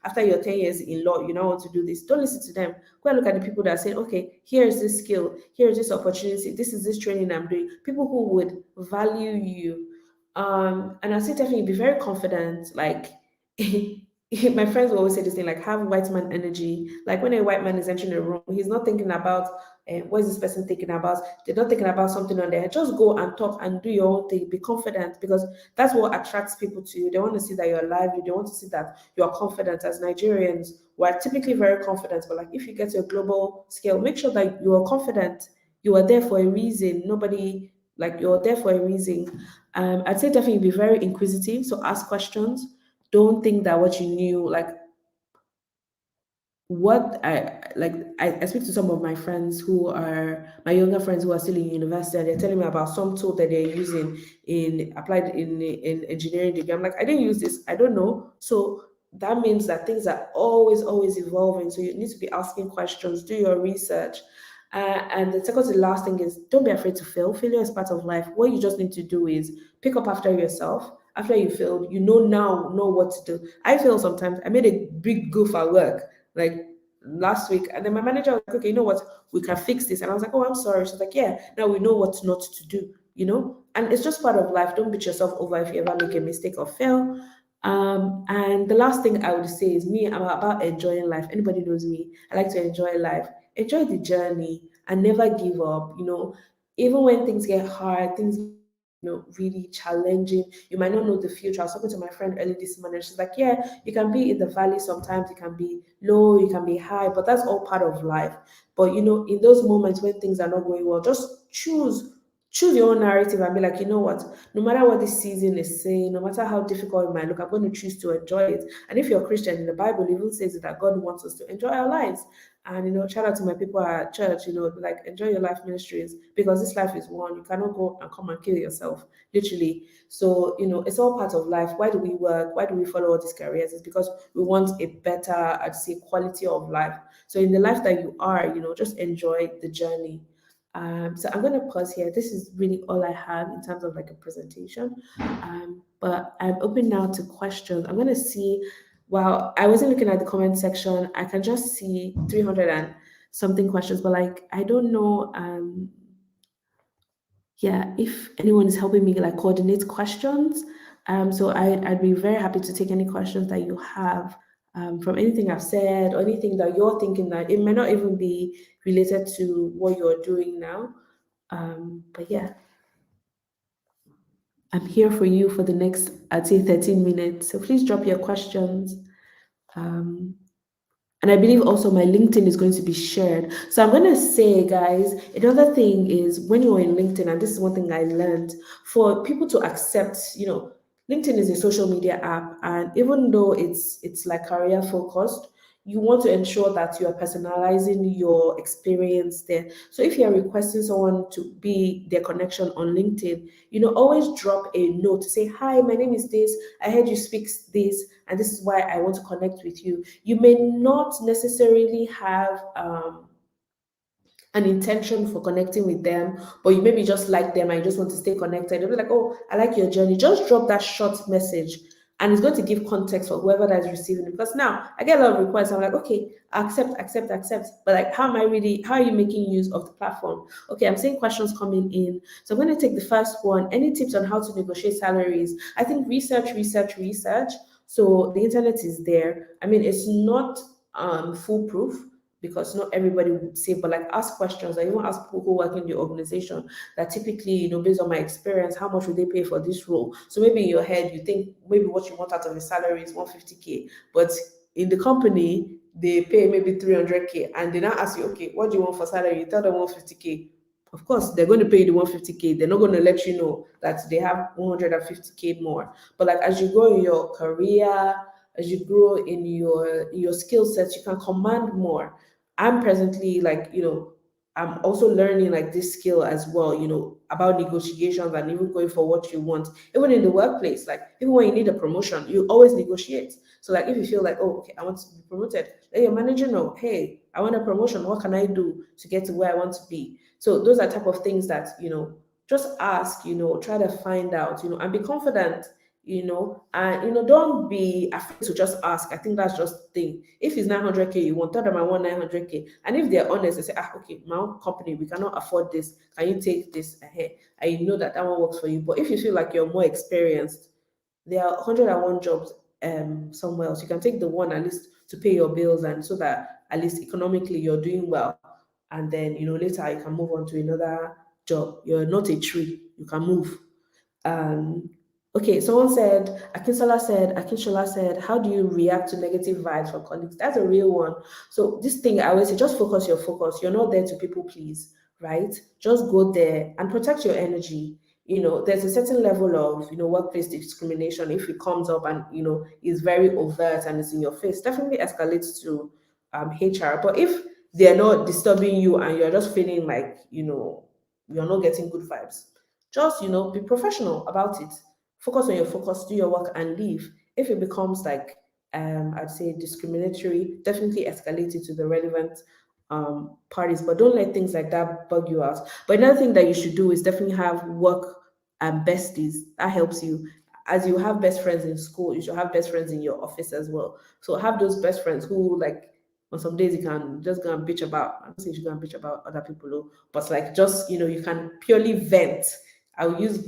after your 10 years in law, you now want to do this. Don't listen to them. Go and look at the people that are saying, okay, here is this skill, here is this opportunity, this is this training I'm doing. People who would value you. And I say definitely be very confident. Like, my friends will always say this thing, like, have white man energy. Like, when a white man is entering a room, he's not thinking about what is this person thinking about. They're not thinking about something on there. Just go and talk and do your own thing. Be confident, because that's what attracts people to you. They want to see that you're lively. They want to see that you're confident. As Nigerians, we're typically very confident, but like, if you get to a global scale, make sure that you are confident. You are there for a reason. Nobody, like, you're there for a reason. I'd say definitely be very inquisitive. So ask questions. Don't think that what you knew, like, I speak to some of my friends who are my younger friends who are still in university, and they're telling me about some tool that they're using in applied in engineering degree. I'm like, I didn't use this, I don't know. So that means that things are always evolving. So you need to be asking questions, do your research. And the second to the last thing is don't be afraid to fail. Failure is part of life. What you just need to do is pick up after yourself. After you failed, you know what to do. I fail sometimes. I made a big goof at work like last week, and then my manager was like, "Okay, you know what? We can fix this." And I was like, "Oh, I'm sorry." She's like, "Yeah, now we know what not to do." And it's just part of life. Don't beat yourself over if you ever make a mistake or fail. And the last thing I would say is me, I'm about enjoying life. Anybody knows me. I like to enjoy life. Enjoy the journey and never give up. Even when things get hard, things get really challenging. You might not know the future. I was talking to my friend early this morning. She's like, "Yeah, you can be in the valley sometimes. You can be low, you can be high, but that's all part of life. But in those moments when things are not going well, just choose your own narrative and be like, you know what, no matter what this season is saying, no matter how difficult it might look, I'm going to choose to enjoy it. And if you're a Christian, in the Bible, it even says that God wants us to enjoy our lives. And shout out to my people at church, like enjoy your life ministries because this life is one. You cannot go and come and kill yourself, literally. So, it's all part of life. Why do we work? Why do we follow all these careers? It's because we want a better, I'd say, quality of life. So in the life that you are, just enjoy the journey. So I'm going to pause here. This is really all I have in terms of like a presentation. But I'm open now to questions. I'm going to see, well, I wasn't looking at the comment section. I can just see 300 and something questions, but like, I don't know. Yeah, if anyone is helping me like coordinate questions. So I'd be very happy to take any questions that you have from anything I've said or anything that you're thinking that it may not even be related to what you're doing now. But yeah, I'm here for you for the next, I'd say 13 minutes. So please drop your questions. Um, And I believe also my LinkedIn is going to be shared. So I'm going to say, guys, another thing is when you're in LinkedIn, and this is one thing I learned, for people to accept, LinkedIn is a social media app, and even though it's like career focused, you want to ensure that you are personalizing your experience there. So if you're requesting someone to be their connection on LinkedIn, always drop a note to say, "Hi, my name is this. I heard you speak this, and this is why I want to connect with you." You may not necessarily have an intention for connecting with them, but you maybe just like them and you just want to stay connected. You'll be like, "Oh, I like your journey." Just drop that short message and it's going to give context for whoever that is receiving it. Because now I get a lot of requests. I'm like, okay, accept, accept, accept. But like, how are you making use of the platform? Okay, I'm seeing questions coming in. So I'm going to take the first one. Any tips on how to negotiate salaries? I think research, research, research. So the internet is there. I mean, it's not foolproof because not everybody would say, but like ask questions. I even ask people who work in the organization that typically, based on my experience, how much would they pay for this role? So maybe in your head, you think maybe what you want out of a salary is 150K, but in the company, they pay maybe 300K. And they now ask you, okay, what do you want for salary? You tell them 150K. Of course, they're going to pay you the 150K. They're not going to let you know that they have 150K more. But like as you grow in your career, as you grow in your skill sets, you can command more. I'm presently like, I'm also learning like this skill as well, about negotiations and even going for what you want. Even in the workplace, like even when you need a promotion, you always negotiate. So like if you feel like, oh, okay, I want to be promoted, let your manager know, hey, I want a promotion. What can I do to get to where I want to be? So those are type of things that, just ask, try to find out, and be confident, and don't be afraid to just ask. I think that's just the thing. If it's 900K you want, tell them I want 900K. And if they're honest, they say, okay, my own company, we cannot afford this, can you take this ahead? And you know that that one works for you. But if you feel like you're more experienced, there are 101 jobs somewhere else. You can take the one at least to pay your bills, and so that at least economically you're doing well. And then later you can move on to another job. You're not a tree, you can move. um, okay, someone said, Akinshola said, how do you react to negative vibes from colleagues? That's a real one. So this thing I always say, just focus your focus. You're not there to people please, right? Just go there and protect your energy. There's a certain level of, workplace discrimination. If it comes up and, is very overt and it's in your face, definitely escalates to HR. But if they're not disturbing you and you're just feeling like, you're not getting good vibes, just be professional about it. Focus on your focus, do your work, and leave. If it becomes like I'd say discriminatory, definitely escalate it to the relevant parties, but don't let things like that bug you out. But another thing that you should do is definitely have work and besties. That helps you. As you have best friends in school, you should have best friends in your office as well. So have those best friends who like on some days you can just go and bitch about. I don't say you should go and bitch about other people, oh, but like just you can purely vent. I will use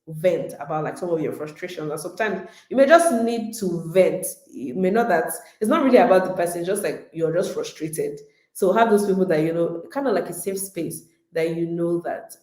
vent about like some of your frustrations. And sometimes you may just need to vent. You may not that it's not really about the person, it's just like you're just frustrated. So have those people that kind of like a safe space that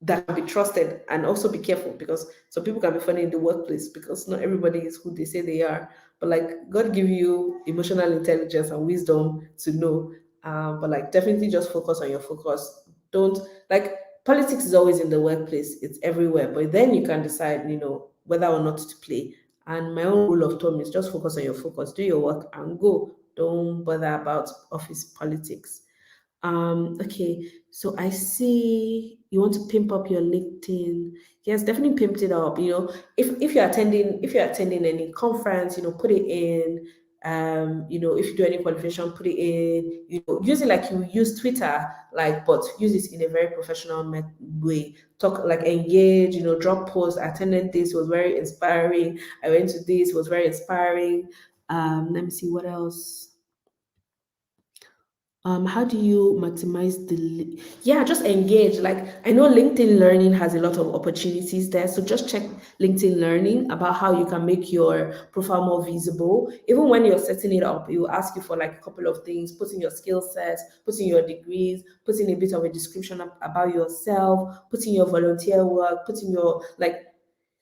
that can be trusted, and also be careful because some people can be funny in the workplace because not everybody is who they say they are. But like God give you emotional intelligence and wisdom to know. But like definitely just focus on your focus. Don't like politics is always in the workplace. It's everywhere. But then you can decide, whether or not to play. And my own rule of thumb is just focus on your focus, do your work and go. Don't bother about office politics. Okay, so I see you want to pimp up your LinkedIn. Yes, definitely pimped it up. If you're attending any conference, put it in. If you do any qualification, put it in. Use it like you use Twitter, like, but use it in a very professional way. Talk like engage. Drop posts. I attended this, was very inspiring. I went to this, was very inspiring. Let me see what else. How do you maximize yeah, just engage. Like, I know LinkedIn Learning has a lot of opportunities there, so just check LinkedIn Learning about how you can make your profile more visible. Even when you're setting it up, it will ask you for like a couple of things: put in your skill sets, put in your degrees, put in a bit of a description about yourself, put in your volunteer work, put in your like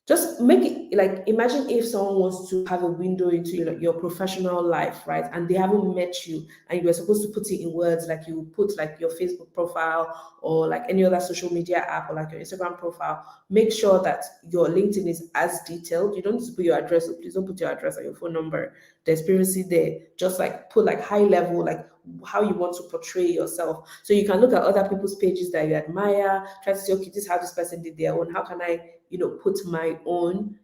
just make it like, imagine if someone wants to have a window into your professional life, right? And they haven't met you, and you were supposed to put it in words, like you put like your Facebook profile or like any other social media app or like your Instagram profile. Make sure that your LinkedIn is as detailed. You don't need to put your address, so please don't put your address and your phone number. There's privacy there. Just like put like high level, like how you want to portray yourself. So you can look at other people's pages that you admire, try to say, okay, this is how this person did their own. How can I, put my own,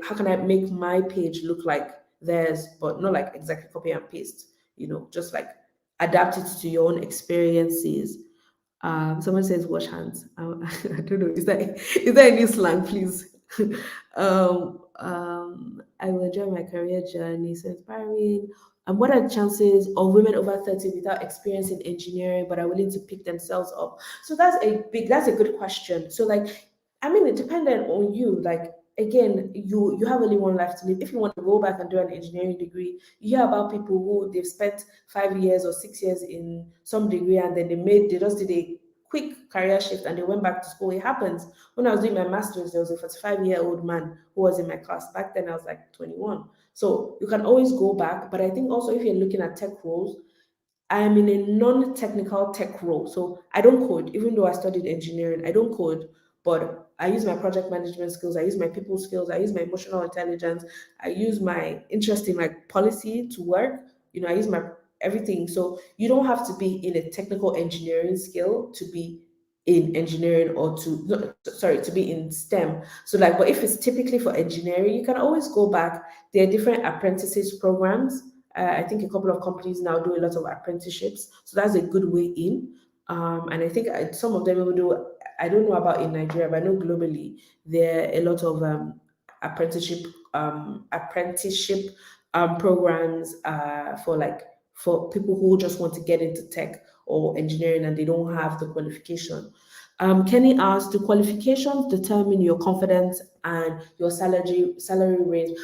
how can I make my page look like theirs, but not like exactly copy and paste, just like adapt it to your own experiences. Someone says wash hands. I don't know. Is that a new slang, please? I will enjoy my career journey. So inspiring. And what are the chances of women over 30 without experience in engineering but are willing to pick themselves up? So that's a good question. So like, I mean, it depended on you. Like, again, you have only one life to live. If you want to go back and do an engineering degree, you hear about people who they've spent 5 years or 6 years in some degree, and then they just did a quick career shift and they went back to school. It happens. When I was doing my master's, there was a 45-year-old man who was in my class. Back then I was like 21. So you can always go back. But I think also, if you're looking at tech roles, I am in a non-technical tech role. So I don't code, even though I studied engineering, I don't code, but I use my project management skills, I use my people skills, I use my emotional intelligence, I use my interest in like policy to work, I use my everything. So you don't have to be in a technical engineering skill to be in engineering, or to no, sorry, to be in STEM. So like, but if it's typically for engineering, you can always go back. There are different apprentices programs. I think a couple of companies now do a lot of apprenticeships, so that's a good way in. And I think some of them will do. I don't know about in Nigeria, but I know globally there are a lot of apprenticeship programs for people who just want to get into tech or engineering and they don't have the qualification. Kenny asked, do qualifications determine your confidence and your salary range?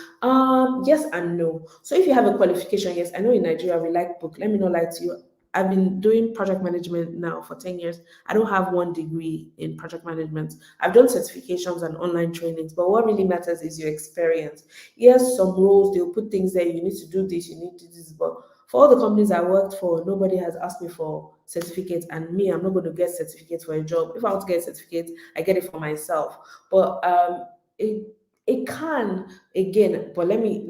Yes and no. So if you have a qualification, yes, I know in Nigeria we like book. Let me not lie to you. I've been doing project management now for 10 years. I don't have one degree in project management. I've done certifications and online trainings, but what really matters is your experience. Yes, some roles, they'll put things there, you need to do this, you need to do this, but for all the companies I worked for, nobody has asked me for certificates, and me, I'm not going to get certificates for a job. If I want to get a certificate, I get it for myself. But it can, again, but let me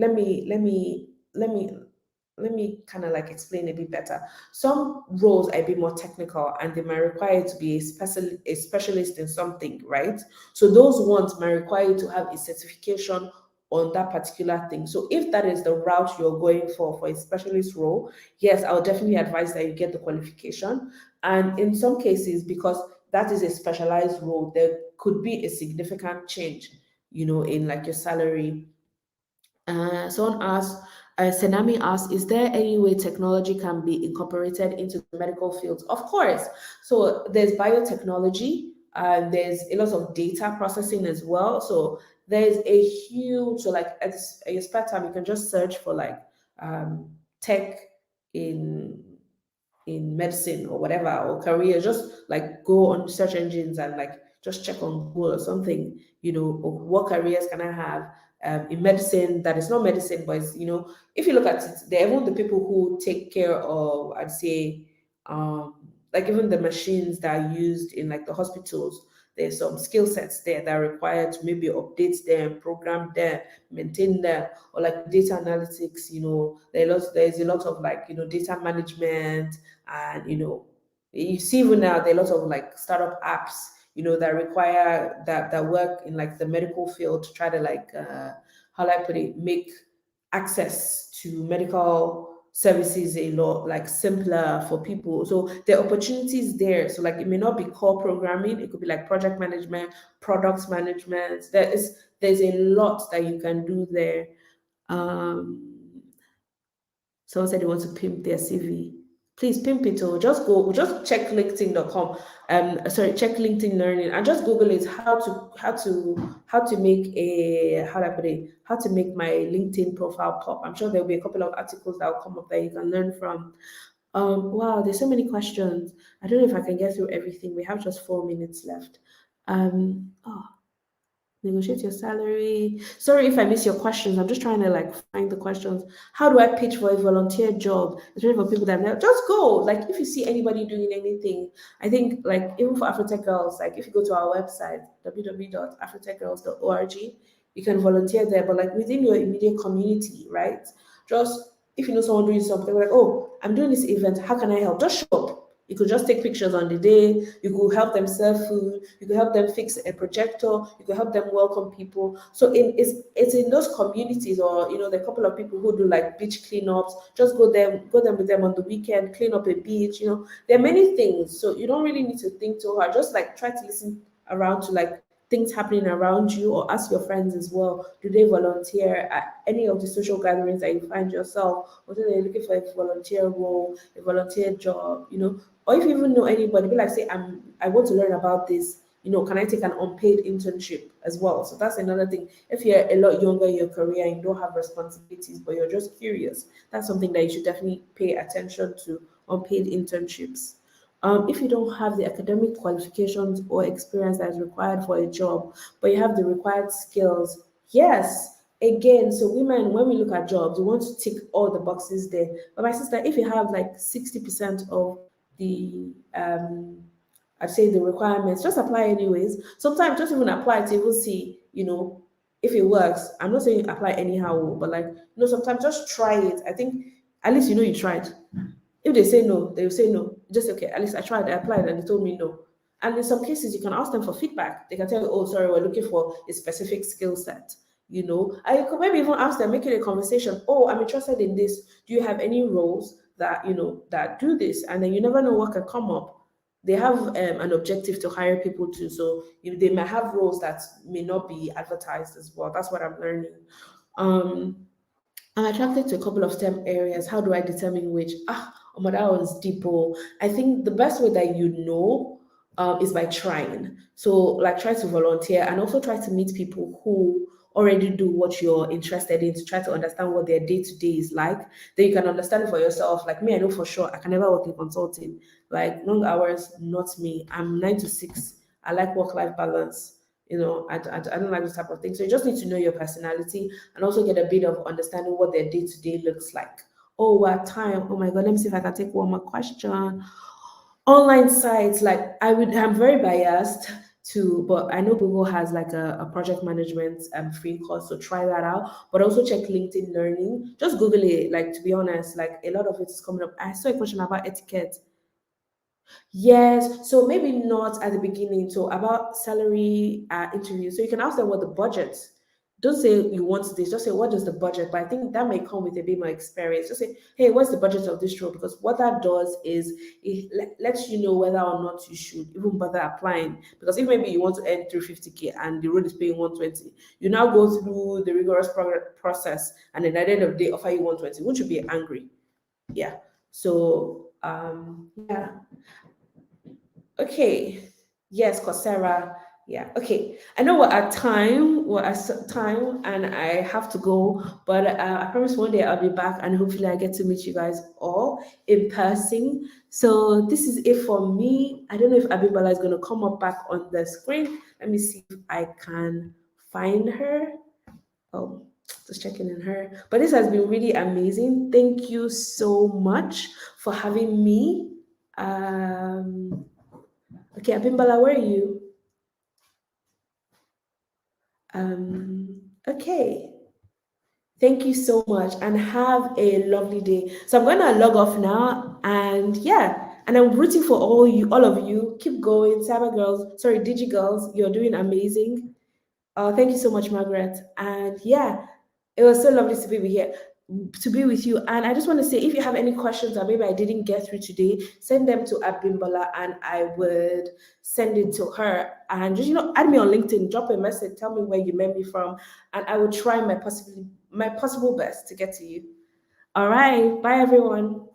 kind of like explain a bit better. Some roles are a bit more technical and they might require you to be a specialist in something, right? So those ones might require you to have a certification on that particular thing. So if that is the route you're going for a specialist role, yes, I would definitely advise that you get the qualification. And in some cases, because that is a specialized role, there could be a significant change, in like your salary. Someone asked, Senami asked, is there any way technology can be incorporated into the medical fields? Of course. So there's biotechnology, and there's a lot of data processing as well. So there's a huge, so like at your spare time, you can just search for like tech in medicine or whatever, or career. Just like go on search engines and like just check on Google or something, of what careers can I have in medicine that is not medicine, but it's, if you look at it, they're even the people who take care of, I'd say, like even the machines that are used in like the hospitals. There's some skill sets there that are required to maybe update them, program them, maintain them, or like data analytics. There's a lot of like data management, and you see even now there are lots of like startup apps that require that work in like the medical field to try to like how do I put it, make access to medical services a lot like simpler for people. So the opportunities there. So like it may not be core programming, it could be like project management, product management. There's a lot that you can do there. um Someone said they want to pimp their CV. Please pimp it, or just check LinkedIn.com. Sorry, check LinkedIn Learning and just Google it. How to make a how do I put it? How to make my LinkedIn profile pop. I'm sure there'll be a couple of articles that will come up that you can learn from. Wow, there's so many questions. I don't know if I can get through everything. We have just 4 minutes left. Oh, negotiate your salary. Sorry if I miss your questions. I'm just trying to like find the questions. How do I pitch for a volunteer job? Especially for people that never just go. Like if you see anybody doing anything, I think like even for Afrotech Girls, like if you go to our website, www.afrotechgirls.org, you can volunteer there, but like within your immediate community, right? Just if you know someone doing something, like, oh, I'm doing this event, how can I help? Just show up. You could just take pictures on the day. You could help them serve food. You could help them fix a projector. You could help them welcome people. So it's in those communities, or the couple of people who do like beach cleanups. Just go them with them on the weekend, clean up a beach. There are many things. So you don't really need to think too hard. Just like try to listen around to like things happening around you, or ask your friends as well. Do they volunteer at any of the social gatherings that you find yourself? Or are they looking for a volunteer role, a volunteer job? Or if you even know anybody, be like, say, I want to learn about this. Can I take an unpaid internship as well? So that's another thing. If you're a lot younger in your career and you don't have responsibilities, but you're just curious, that's something that you should definitely pay attention to, unpaid internships. If you don't have the academic qualifications or experience that is required for a job, but you have the required skills, yes, again, so women, when we look at jobs, we want to tick all the boxes there. But my sister, if you have like 60% of the I'd say the requirements, just apply anyways. Sometimes just even apply to even see, if it works. I'm not saying apply anyhow, but like, sometimes just try it. I think at least you tried. If they say no, they will say no. Just okay, at least I tried, I applied, and they told me no. And in some cases, you can ask them for feedback. They can tell you, oh, sorry, we're looking for a specific skill set. And you could maybe even ask them, make it a conversation. Oh, I'm interested in this. Do you have any roles that that do this? And then you never know what can come up. They have an objective to hire people too, so they might have roles that may not be advertised as well. That's what I'm learning. Um, I'm attracted to a couple of STEM areas. How do I determine which? Oh my, that one's deep. Oh, I think the best way that is by trying. So, like, try to volunteer and also try to meet people who already do what you're interested in, to try to understand what their day to day is like. Then you can understand it for yourself. Like me, I know for sure I can never work in consulting. Like, long hours, not me. I'm 9 to 6. I like work life balance. I don't like this type of thing. So you just need to know your personality and also get a bit of understanding what their day to day looks like. Oh, what time? Oh my God, let me see if I can take one more question. Online sites, like I'm very biased to, but I know Google has like a project management free course, so try that out. But also check LinkedIn Learning. Just Google it. Like, to be honest, like a lot of it is coming up. I saw a question about etiquette. Yes, so maybe not at the beginning. So about salary interviews, so you can ask them what the budget. don't say you want this, just say what is the budget. But I think that may come with a bit more experience. Just say, hey, what's the budget of this role? Because what that does is it lets you know whether or not you should even bother applying. Because if maybe you want to earn 350K and the role is paying 120, you now go through the rigorous process, and then at the end of the day offer you 120, won't you be angry? Yeah. So yeah. Okay. Yes, Coursera. Yeah. Okay. I know we're at time, and I have to go. But I promise one day I'll be back, and hopefully I get to meet you guys all in person. So this is it for me. I don't know if Abibala is gonna come up back on the screen. Let me see if I can find her. Oh, just checking in her. But this has been really amazing. Thank you so much for having me. Okay, Abimbala, where are you? Okay. Thank you so much and have a lovely day. So I'm gonna log off now, and yeah, and I'm rooting for all of you. Keep going, Cyber Girls. Sorry, Digi Girls. You're doing amazing. Thank you so much, Margaret. And yeah, it was so lovely to be with here, to be with you. And I just want to say, if you have any questions that maybe I didn't get through today, send them to Abimbola, and I would send it to her. And just add me on LinkedIn, drop a message, tell me where you met me from, and I will try my possible best to get to you. All right, bye everyone.